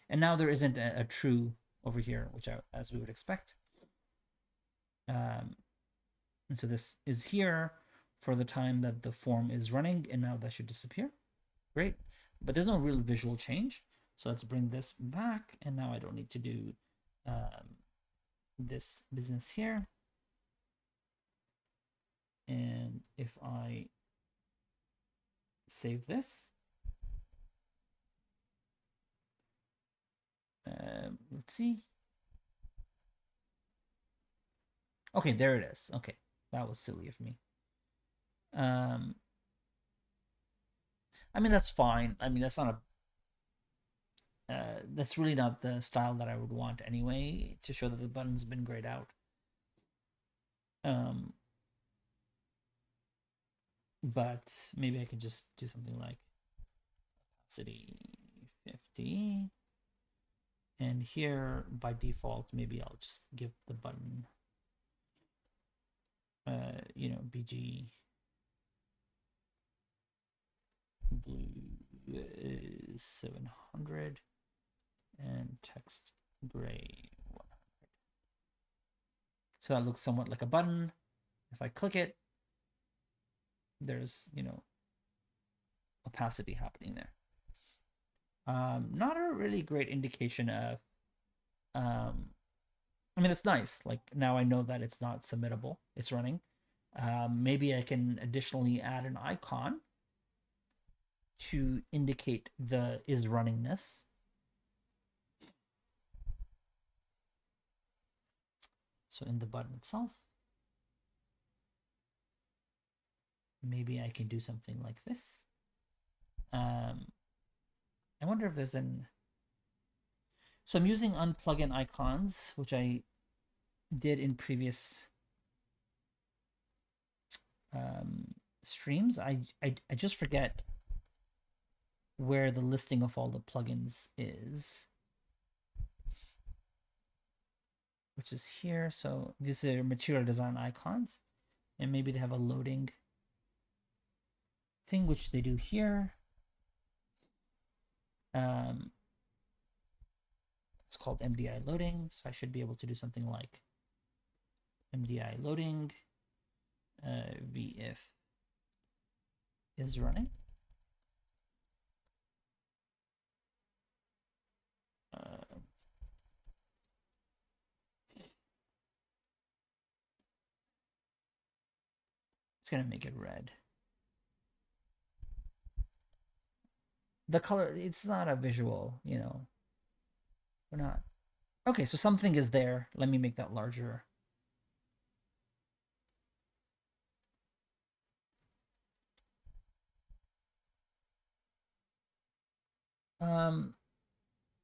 And now there isn't a true over here, as we would expect. And so this is here for the time that the form is running, and now that should disappear. Great, but there's no real visual change. So let's bring this back, and now I don't need to do this business here. And if I save this, let's see. Okay, there it is. Okay, that was silly of me. I mean, that's fine. I mean, that's not that's really not the style that I would want anyway, to show that the button's been grayed out. But maybe I could just do something like opacity 50. And here, by default, maybe I'll just give the button, BG blue is 700 and text gray 100. So that looks somewhat like a button. If I click it, there's, opacity happening there. Not a really great indication of, I mean, it's nice. Like, now I know that it's not submittable. It's running. Maybe I can additionally add an icon to indicate the is runningness. So in the button itself, maybe I can do something like this. I wonder if there's so I'm using unplugin icons, which I did in previous streams. I just forget where the listing of all the plugins is, which is here. So these are material design icons, and maybe they have a loading thing, which they do here. It's called MDI loading, so I should be able to do something like MDI loading vif is running. It's gonna make it red. The color, it's not a visual, we're not. Okay, so something is there. Let me make that larger.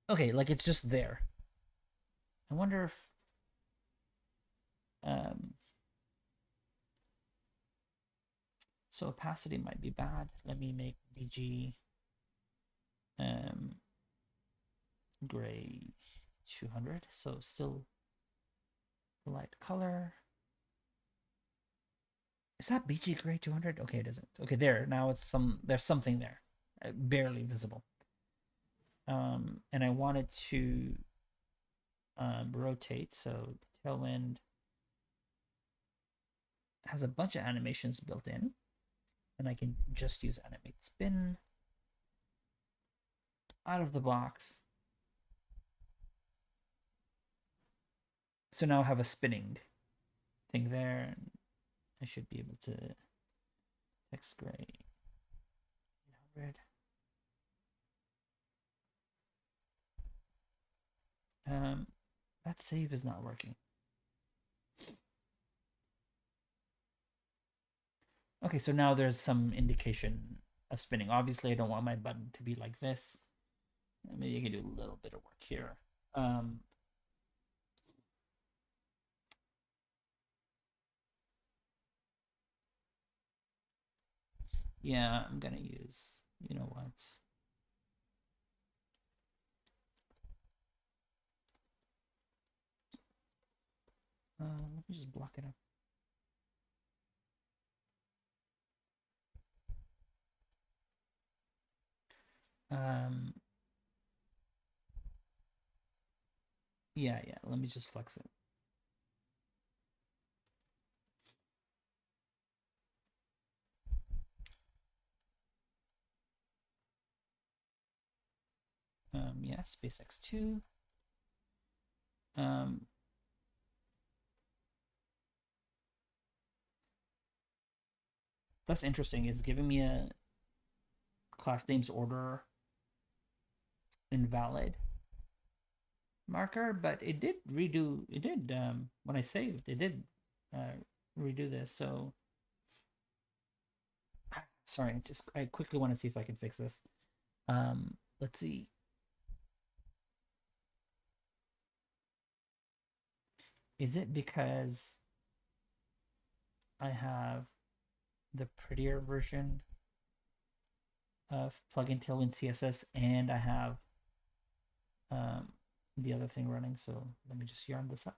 Okay, like it's just there. I wonder if so opacity might be bad. Let me make BG gray 200, so still light color. Is that BG gray 200? Okay, it isn't. Okay, there. Now there's something there, barely visible. And I wanted to rotate, so Tailwind has a bunch of animations built in, and I can just use animate spin out of the box. So now I have a spinning thing there, and I should be able to text gray 800. That save is not working. Okay, so now there's some indication of spinning. Obviously, I don't want my button to be like this. Maybe I can do a little bit of work here. Yeah, I'm gonna use, you know what? Let me just block it up. Yeah, yeah. Let me just flex it. Yeah, SpaceX 2. Um, that's interesting. It's giving me a class names order invalid marker, but it did redo. It did when I saved. It did redo this. So sorry. Just I quickly want to see if I can fix this. Let's see. Is it because I have the prettier version of plugin Tailwind CSS and I have um, the other thing running? So let me just yarn this up.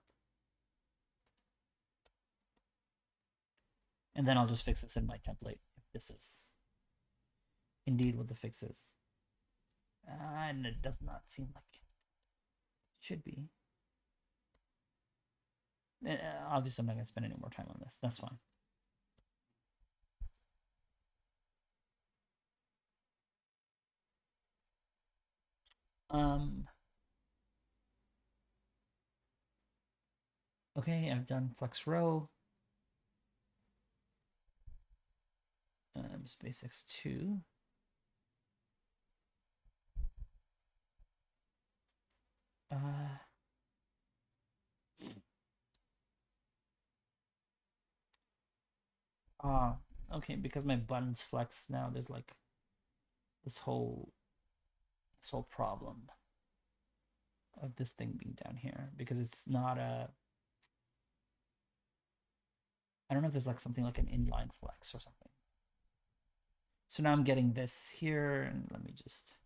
And then I'll just fix this in my template if this is indeed what the fix is. And it does not seem like it should be. Obviously, I'm not going to spend any more time on this. That's fine. Okay, I've done flex row. SpaceX 2. Okay, because my buttons flex now, there's like this whole problem of this thing being down here because it's not a. I don't know if there's like something like an inline flex or something. So now I'm getting this here, and let me just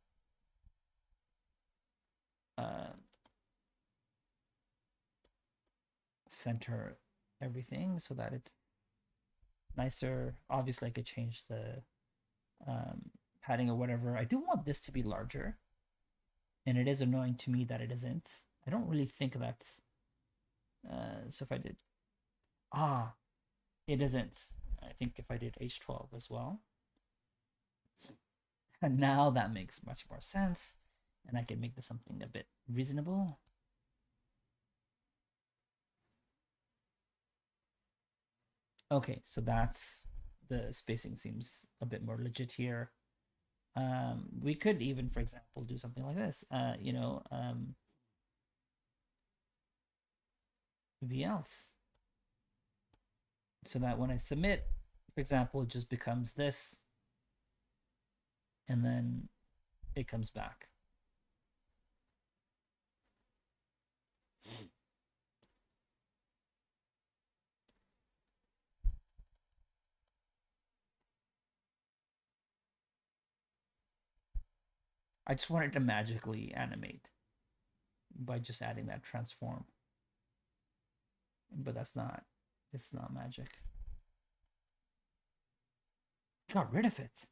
center everything so that it's nicer. Obviously, I could change the padding or whatever. I do want this to be larger, and it is annoying to me that it isn't. I don't really think that's. So if I did, it isn't. I think if I did H12 as well, and now that makes much more sense, and I can make this something a bit reasonable. Okay, so that's the spacing seems a bit more legit here. We could even, for example, do something like this. VLs, so that when I submit, for example, it just becomes this, and then it comes back. I just wanted to magically animate by just adding that transform, but that's not. It's not magic. Got rid of it.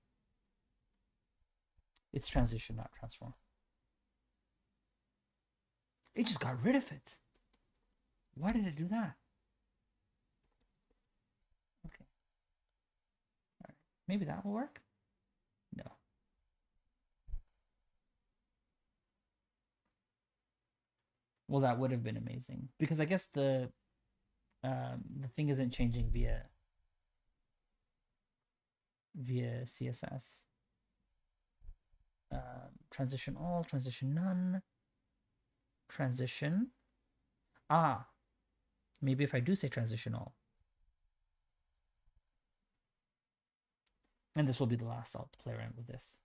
It's transition, not transform. It just got rid of it. Why did it do that? Okay. All right. Maybe that will work. No. Well, that would have been amazing because I guess the thing isn't changing via CSS. Transition all, transition none, transition. Maybe if I do say transition all, and this will be the last I'll play around with this.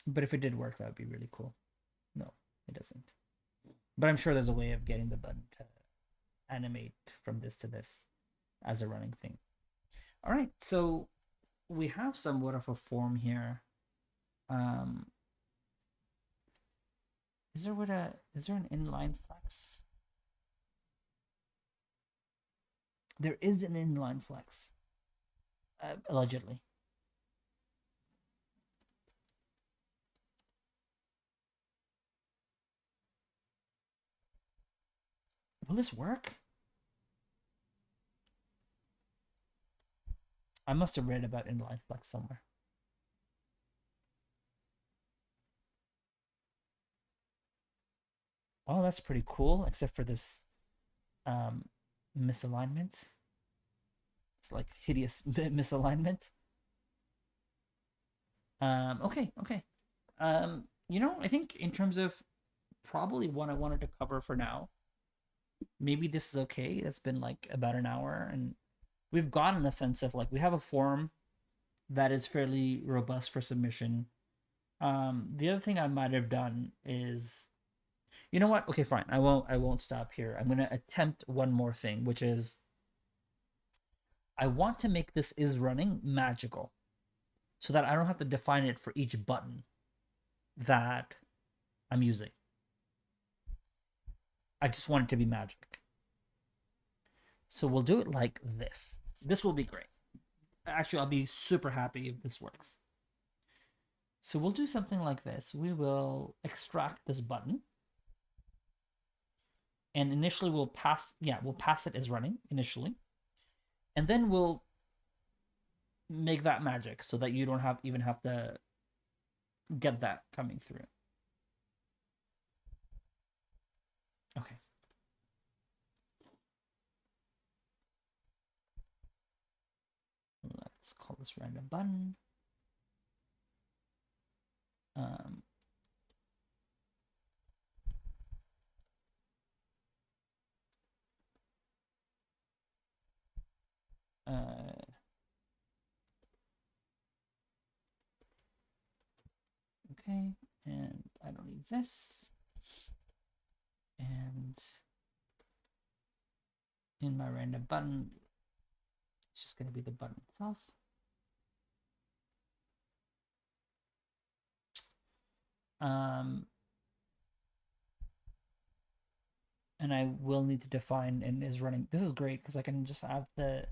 But if it did work, that would be really cool. No, it doesn't. But I'm sure there's a way of getting the button to animate from this to this as a running thing. All right, so we have somewhat of a form here. Is there an inline flex? There is an inline flex, allegedly. Will this work? I must have read about inline flex somewhere. Oh, that's pretty cool, except for this misalignment. It's like hideous misalignment. Okay, okay. I think in terms of probably what I wanted to cover for now, maybe this is okay. It's been like about an hour, and we've gotten a sense of like we have a form that is fairly robust for submission. The other thing I might have done is, you know what? Okay, fine. I won't stop here. I'm gonna attempt one more thing, which is I want to make this is running magical, so that I don't have to define it for each button that I'm using. I just want it to be magic. So we'll do it like this. This will be great. Actually, I'll be super happy if this works. So we'll do something like this. We will extract this button. And initially we'll pass it as running initially. And then we'll make that magic so that you don't even have to get that coming through. Okay. Let's call this random button. Okay, and I don't need this. And in my random button, it's just going to be the button itself. And I will need to define and is running. This is great because I can just have the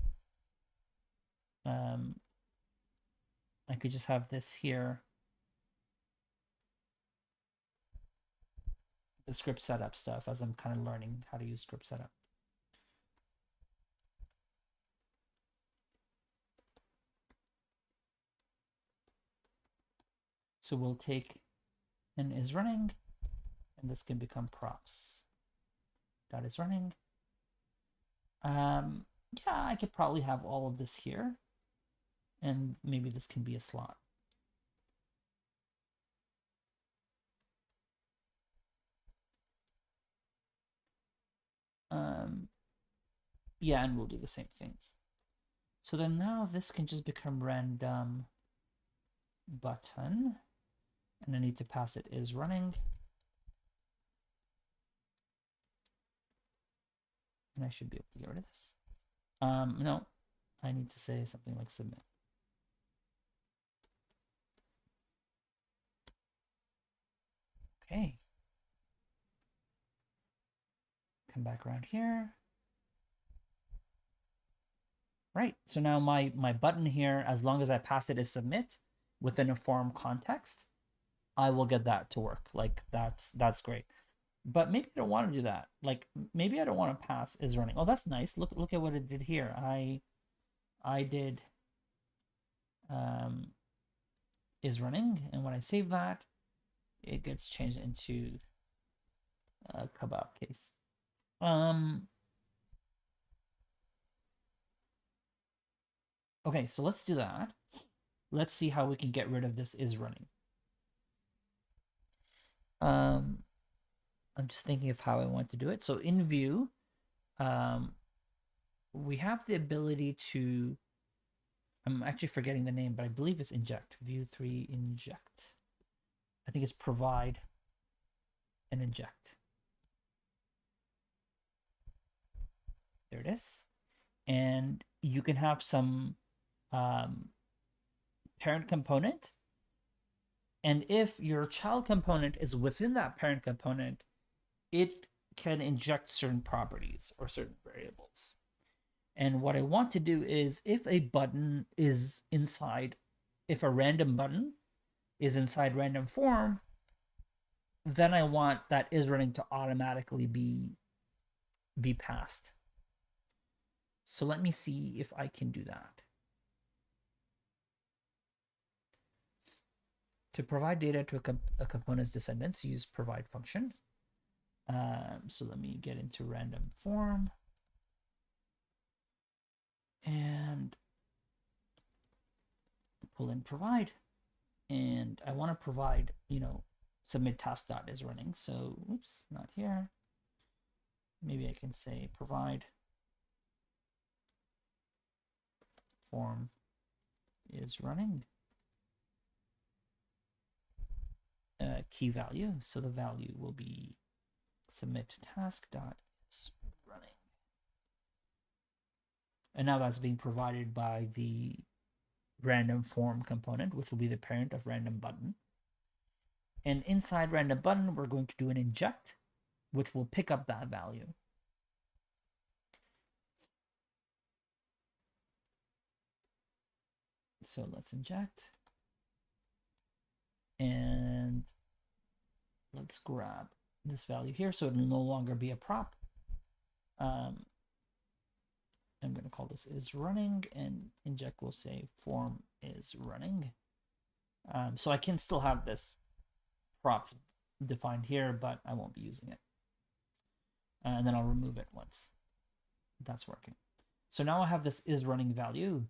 I could just have this here, the script setup stuff, as I'm kind of learning how to use script setup. So we'll take an is running, and this can become props. Dot is running. Yeah, I could probably have all of this here, and maybe this can be a slot. Yeah, and we'll do the same thing. So then now this can just become random button, and I need to pass it is running. And I should be able to get rid of this. No, I need to say something like submit. Okay. Come back around here. Right, so now my button here, as long as I pass it as submit within a form context, I will get that to work. Like that's great. But maybe I don't want to do that. Like maybe I don't want to pass is running. Oh, that's nice. Look at what it did here. I did is running, and when I save that, it gets changed into a kebab case. Okay, so let's do that. Let's see how we can get rid of this is running. I'm just thinking of how I want to do it. So in view, we have the ability to, I'm actually forgetting the name, but I believe it's inject. View 3 inject. I think it's provide and inject. There it is. And you can have some parent component. And if your child component is within that parent component, it can inject certain properties or certain variables. And what I want to do is if a button is inside, if a random button is inside random form, then I want that is running to automatically be be passed. So let me see if I can do that. To provide data to a component's descendants, use provide function. So let me get into random form and pull in provide. And I want to provide, submit task dot is running. So, oops, not here. Maybe I can say provide form is running. Key value. So the value will be submit task dot is running. And now that's being provided by the random form component, which will be the parent of random button. And inside random button, we're going to do an inject, which will pick up that value. So let's inject. And let's grab this value here so it will no longer be a prop. I'm going to call this is running, and inject will say form is running. So I can still have this props defined here, but I won't be using it. And then I'll remove it once that's working. So now I have this is running value.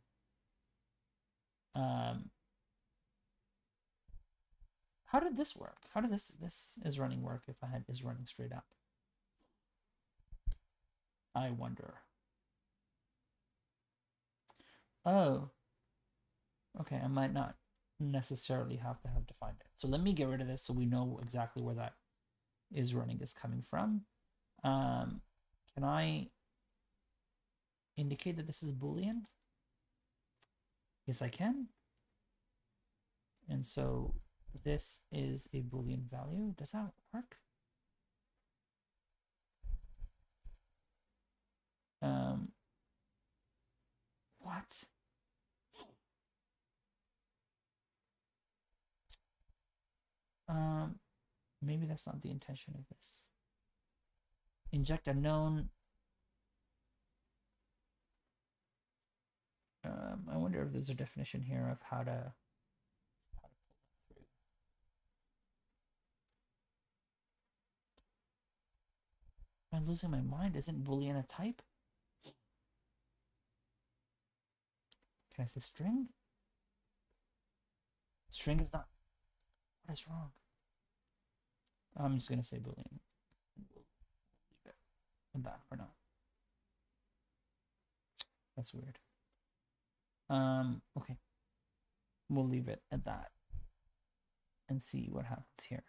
How did this work? How did this is running work if I had is running straight up? I wonder. Oh, okay, I might not necessarily have to have defined it. So let me get rid of this so we know exactly where that is running is coming from. Can I indicate that this is Boolean? Yes, I can. And so this is a Boolean value. Does that work? What? Maybe that's not the intention of this. Inject unknown. I wonder if there's a definition here of how to pull that through. Am I losing my mind? Isn't Boolean a type? Can I say string? String is not. What is wrong? I'm just going to say Boolean. We'll leave it in that for now. That's weird. Okay. We'll leave it at that and see what happens here.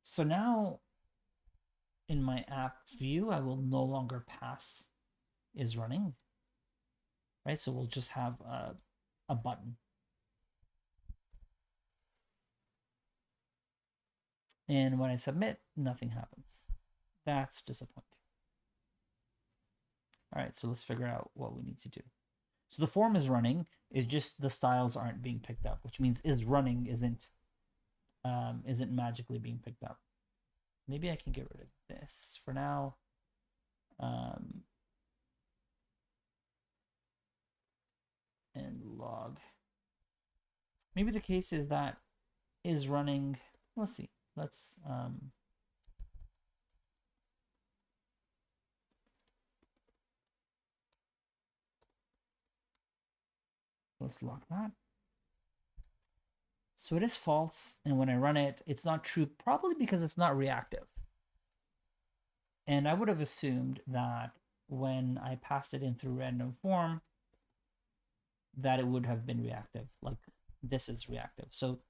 So now in my app view, I will no longer pass is running, right? So we'll just have a button. And when I submit, nothing happens. That's disappointing. All right, so let's figure out what we need to do. So the form is running, is just the styles aren't being picked up, which means is running isn't magically being picked up. Maybe I can get rid of this for now. And log. Maybe the case is that is running. Let's see. Let's log that. So it is false, and when I run it, it's not true, probably because it's not reactive. And I would have assumed that when I passed it in through random form, that it would have been reactive, like this is reactive. So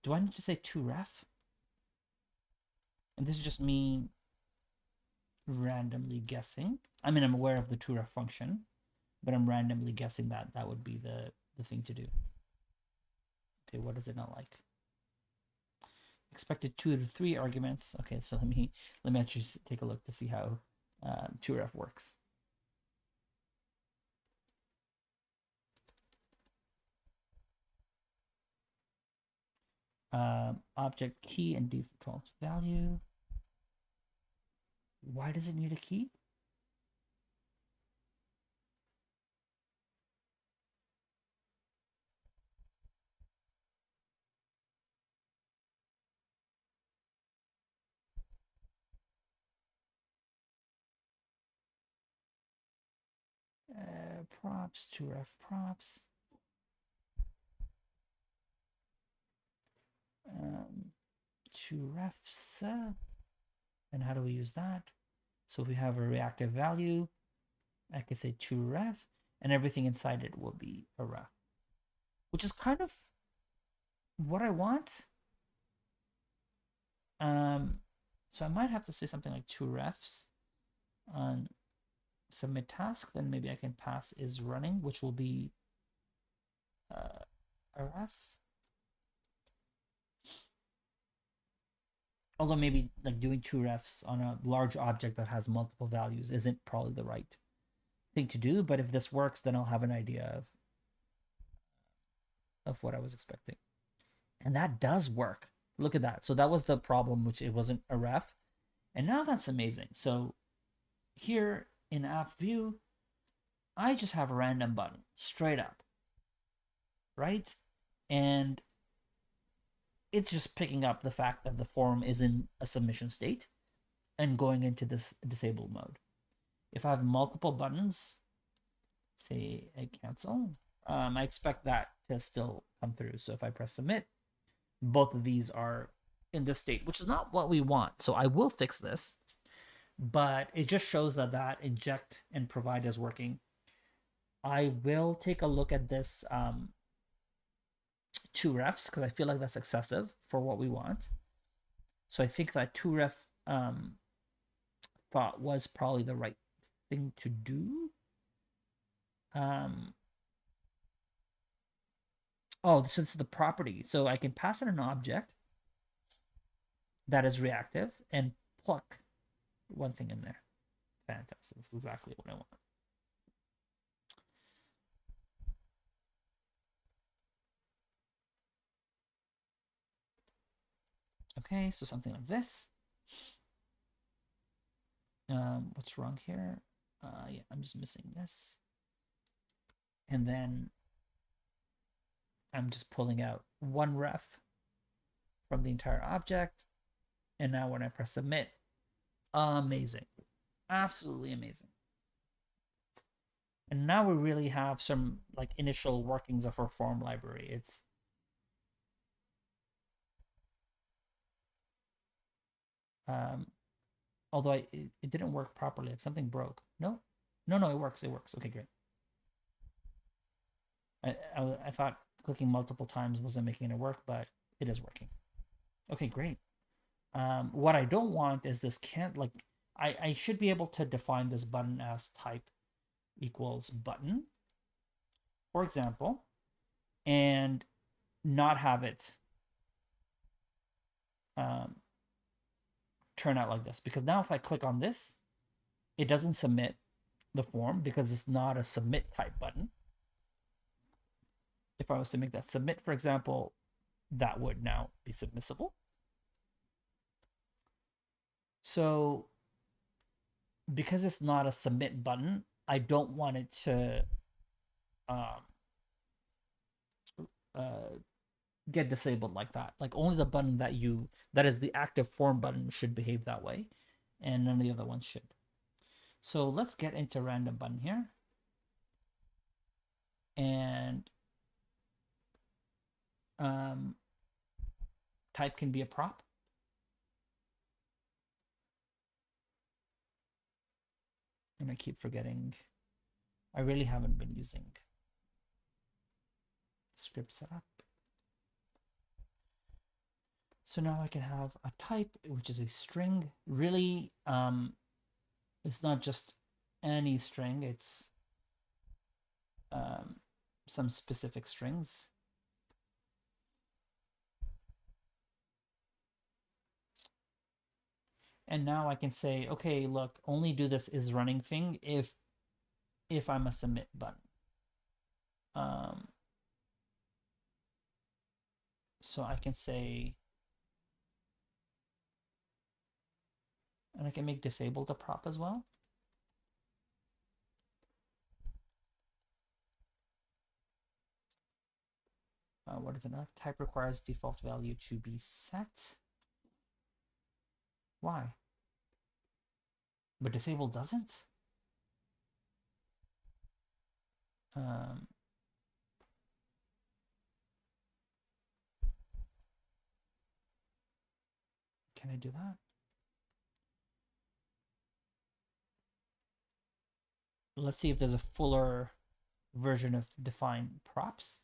do I need to say toRef? And this is just me randomly guessing. I mean, I'm aware of the toRef function, but I'm randomly guessing that that would be the thing to do. Okay, what is it not like? Expected 2 to 3 arguments. Okay, so let me actually take a look to see how toRef works. Object key and default value. Why does it need a key? Props to ref props. To refs. And how do we use that? So if we have a reactive value, I can say to ref, and everything inside it will be a ref, which is kind of what I want. So I might have to say something like to refs on submit task. Then maybe I can pass is running, which will be a ref. Although maybe like doing two refs on a large object that has multiple values isn't probably the right thing to do. But if this works, then I'll have an idea of what I was expecting. And that does work. Look at that. So that was the problem, which it wasn't a ref. And now that's amazing. So here in app view, I just have a random button straight up, right? And it's just picking up the fact that the form is in a submission state and going into this disabled mode. If I have multiple buttons, say I cancel, I expect that to still come through. So if I press submit, both of these are in this state, which is not what we want. So I will fix this, but it just shows that that inject and provide is working. I will take a look at this two refs because I feel like that's excessive for what we want. So I think that two ref thought was probably the right thing to do. Oh, this is the property. So I can pass in an object that is reactive and pluck one thing in there. Fantastic. This is exactly what I want. Okay, so something like this. What's wrong here? Yeah, I'm just missing this. And then I'm just pulling out one ref from the entire object. And now when I press submit, amazing. Absolutely amazing. And now we really have some like initial workings of our form library. It's although it didn't work properly. Like something broke. No, it works. It works. Okay, great. I thought clicking multiple times wasn't making it work, but it is working. Okay, great. What I don't want is this can't like I should be able to define this button as type equals button, for example, and not have it turn out like this. Because now if I click on this, it doesn't submit the form because it's not a submit type button. If I was to make that submit, for example, that would now be submissible. So because it's not a submit button, I don't want it to get disabled like that. Like only the button that is the active form button should behave that way, and none of the other ones should. So let's get into random button here. And type can be a prop. And I keep forgetting. I really haven't been using script setup. So now I can have a type, which is a string. Really, it's not just any string. It's some specific strings. And now I can say, okay, look, only do this is running thing if I'm a submit button. So I can say And I can make disabled a prop as well. What is enough? Type requires default value to be set. Why? But disabled doesn't? Um, can I do that? Let's see if there's a fuller version of define props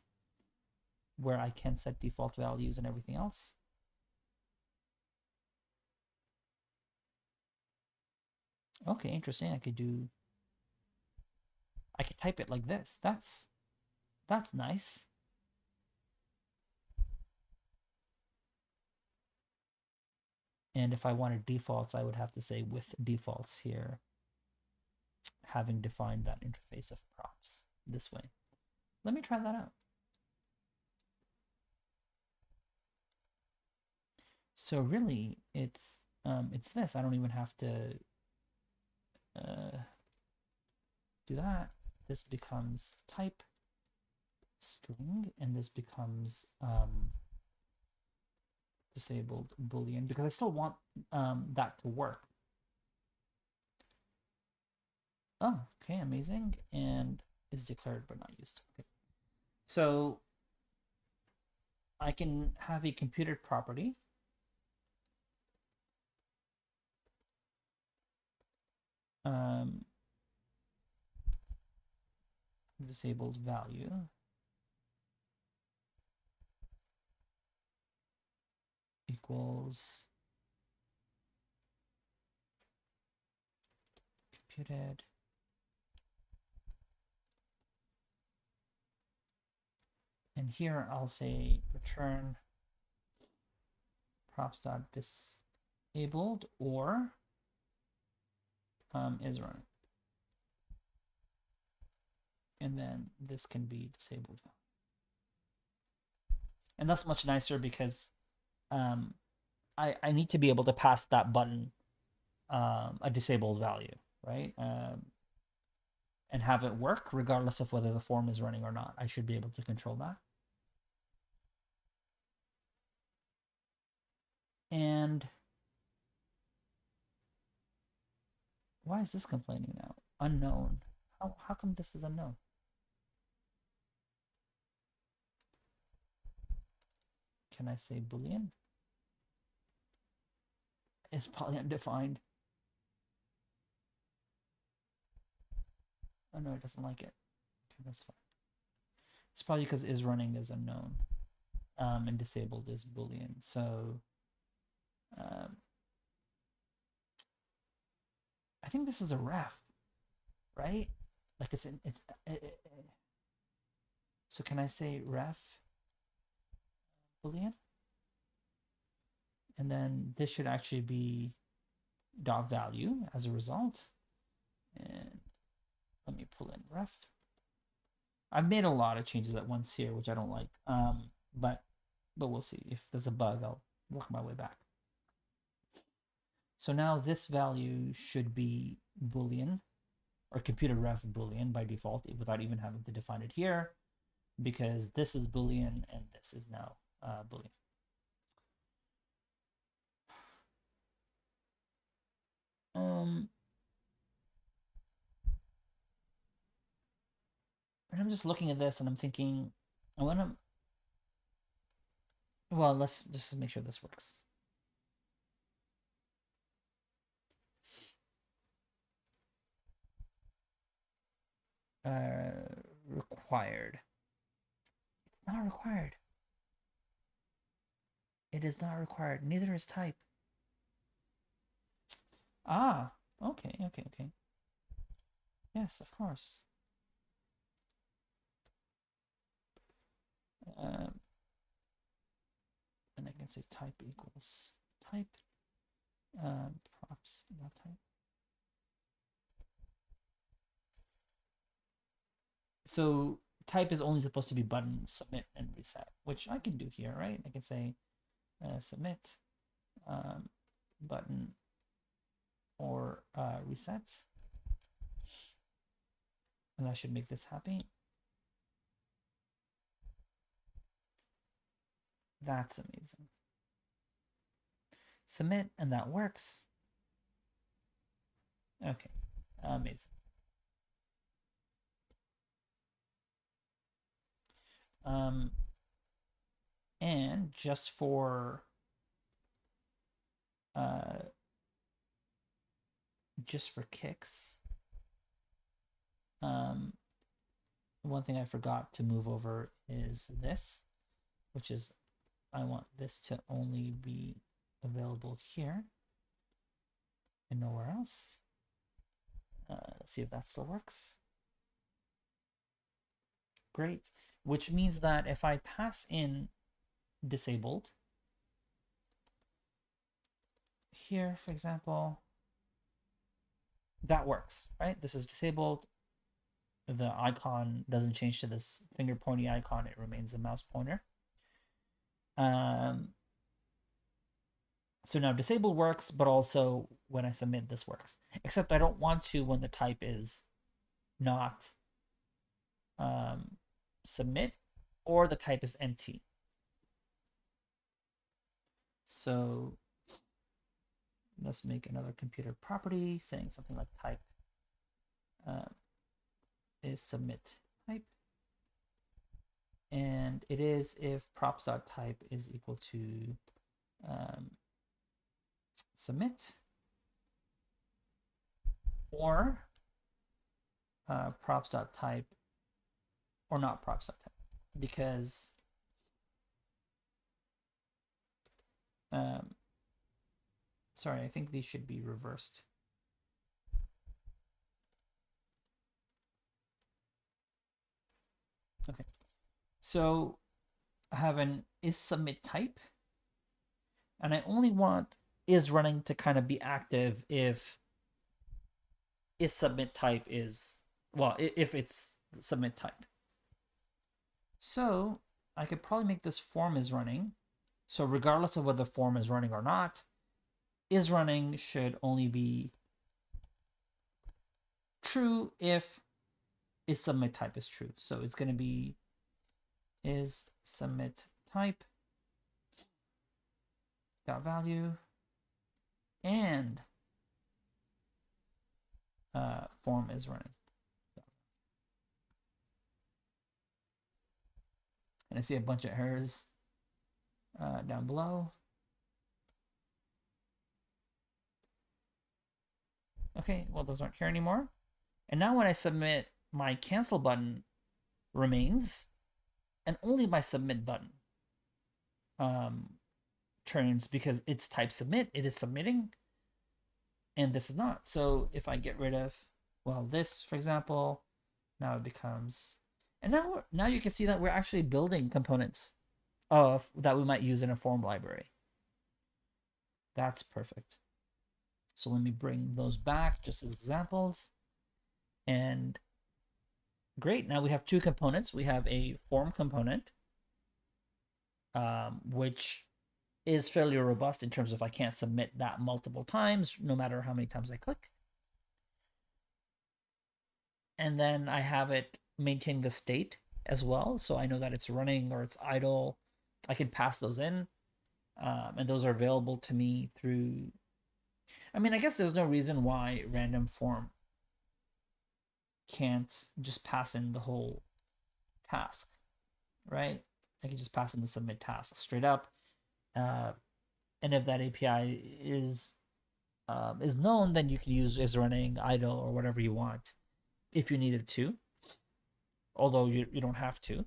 where I can set default values and everything else. Okay, interesting. I could type it like this. That's nice. And if I wanted defaults, I would have to say with defaults here, having defined that interface of props this way. Let me try that out. So really, it's this. I don't even have to do that. This becomes type string, and this becomes disabled boolean, because I still want that to work. Oh, okay, amazing. And is declared but not used. Okay. So I can have a computed property. Disabled value equals computed and here I'll say return props.disabled or is running. And then this can be disabled. And that's much nicer because I need to be able to pass that button a disabled value, right? And have it work regardless of whether the form is running or not. I should be able to control that. And why is this complaining now? Unknown. How come this is unknown? Can I say Boolean? It's probably undefined. Oh no, it doesn't like it. Okay, that's fine. It's probably because is running is unknown. And disabled is Boolean. So I think this is a ref, right? Like so can I say ref Boolean? And then this should actually be dot value as a result. And let me pull in ref. I've made a lot of changes at once here, which I don't like. But we'll see. If there's a bug, I'll work my way back. So now this value should be Boolean or computed ref Boolean by default without even having to define it here, because this is Boolean and this is now Boolean. And I'm just looking at this and I'm thinking, I want to. Well, let's just make sure this works. Required. It's not required. It is not required. Neither is type. Ah, okay. Yes, of course. And I can say type equals type props not type. So type is only supposed to be button, submit, and reset, which I can do here, right? I can say submit button or reset. And that should make this happy. That's amazing. Submit, and that works. Okay, amazing. And just for kicks, one thing I forgot to move over is this, which is I want this to only be available here and nowhere else. Let's see if that still works. Great, which means that if I pass in disabled here, for example, that works, right? This is disabled. The icon doesn't change to this finger pointy icon. It remains a mouse pointer. So now disabled works, but also when I submit, this works. Except I don't want to when the type is not submit or the type is empty. So let's make another computer property saying something like type is submit type. And it is if props.type is equal to submit or props.type or not props.type, because sorry, I think these should be reversed. Okay, so I have an is submit type, and I only want is running to kind of be active if is submit type is, well, if it's submit type. So I could probably make this form is running. So regardless of whether form is running or not, is running should only be true if is submit type is true. So it's going to be is submit type dot value and form is running. And I see a bunch of errors down below. Okay, well, those aren't here anymore. And now when I submit, my cancel button remains, and only my submit button turns because it's type submit, it is submitting, and this is not. So if I get rid of, well, this, for example, now it becomes, and now you can see that we're actually building components of that we might use in a form library. That's perfect. So let me bring those back just as examples. And great, now we have two components. We have a form component, which is fairly robust in terms of I can't submit that multiple times, no matter how many times I click. And then I have it maintain the state as well, so I know that it's running or it's idle. I can pass those in, and those are available to me through, I mean, I guess there's no reason why random form can't just pass in the whole task, right? I can just pass in the submit task straight up, and if that API is known, then you can use is running, idle, or whatever you want if you needed to, although you don't have to.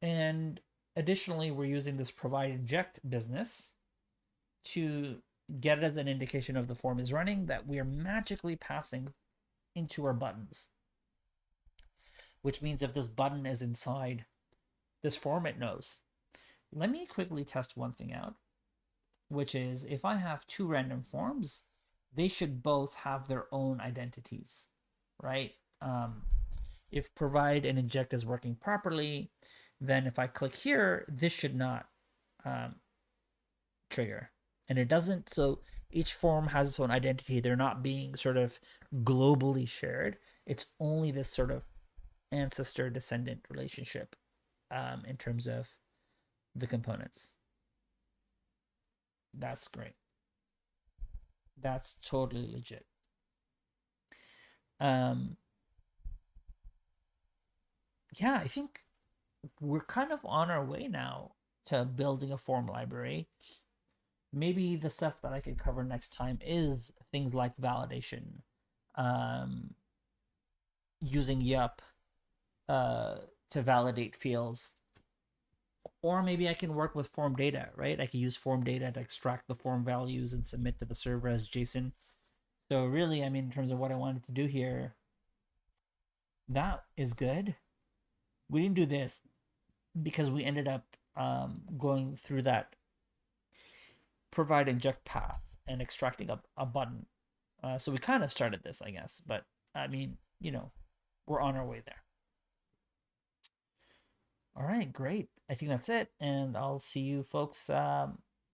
And additionally, we're using this provide inject business to get it as an indication of the form is running that we are magically passing into our buttons, which means if this button is inside this form, it knows. Let me quickly test one thing out, which is if I have two random forms, they should both have their own identities, right? If provide and inject is working properly, then if I click here, this should not trigger, and it doesn't. So Each form has its own identity. They're not being sort of globally shared. It's only this sort of ancestor descendant relationship in terms of the components. That's great. That's totally legit. Um, yeah, I think we're kind of on our way now to building a form library. Maybe the stuff that I could cover next time is things like validation, um, using Yup uh, to validate fields, or maybe I can work with form data, right? I can use form data to extract the form values and submit to the server as JSON. So really, I mean, in terms of what I wanted to do here, that is good. We didn't do this because we ended up going through that provide inject path and extracting a button. So we kind of started this, I guess, but I mean, we're on our way there. All right, great. I think that's it, and I'll see you folks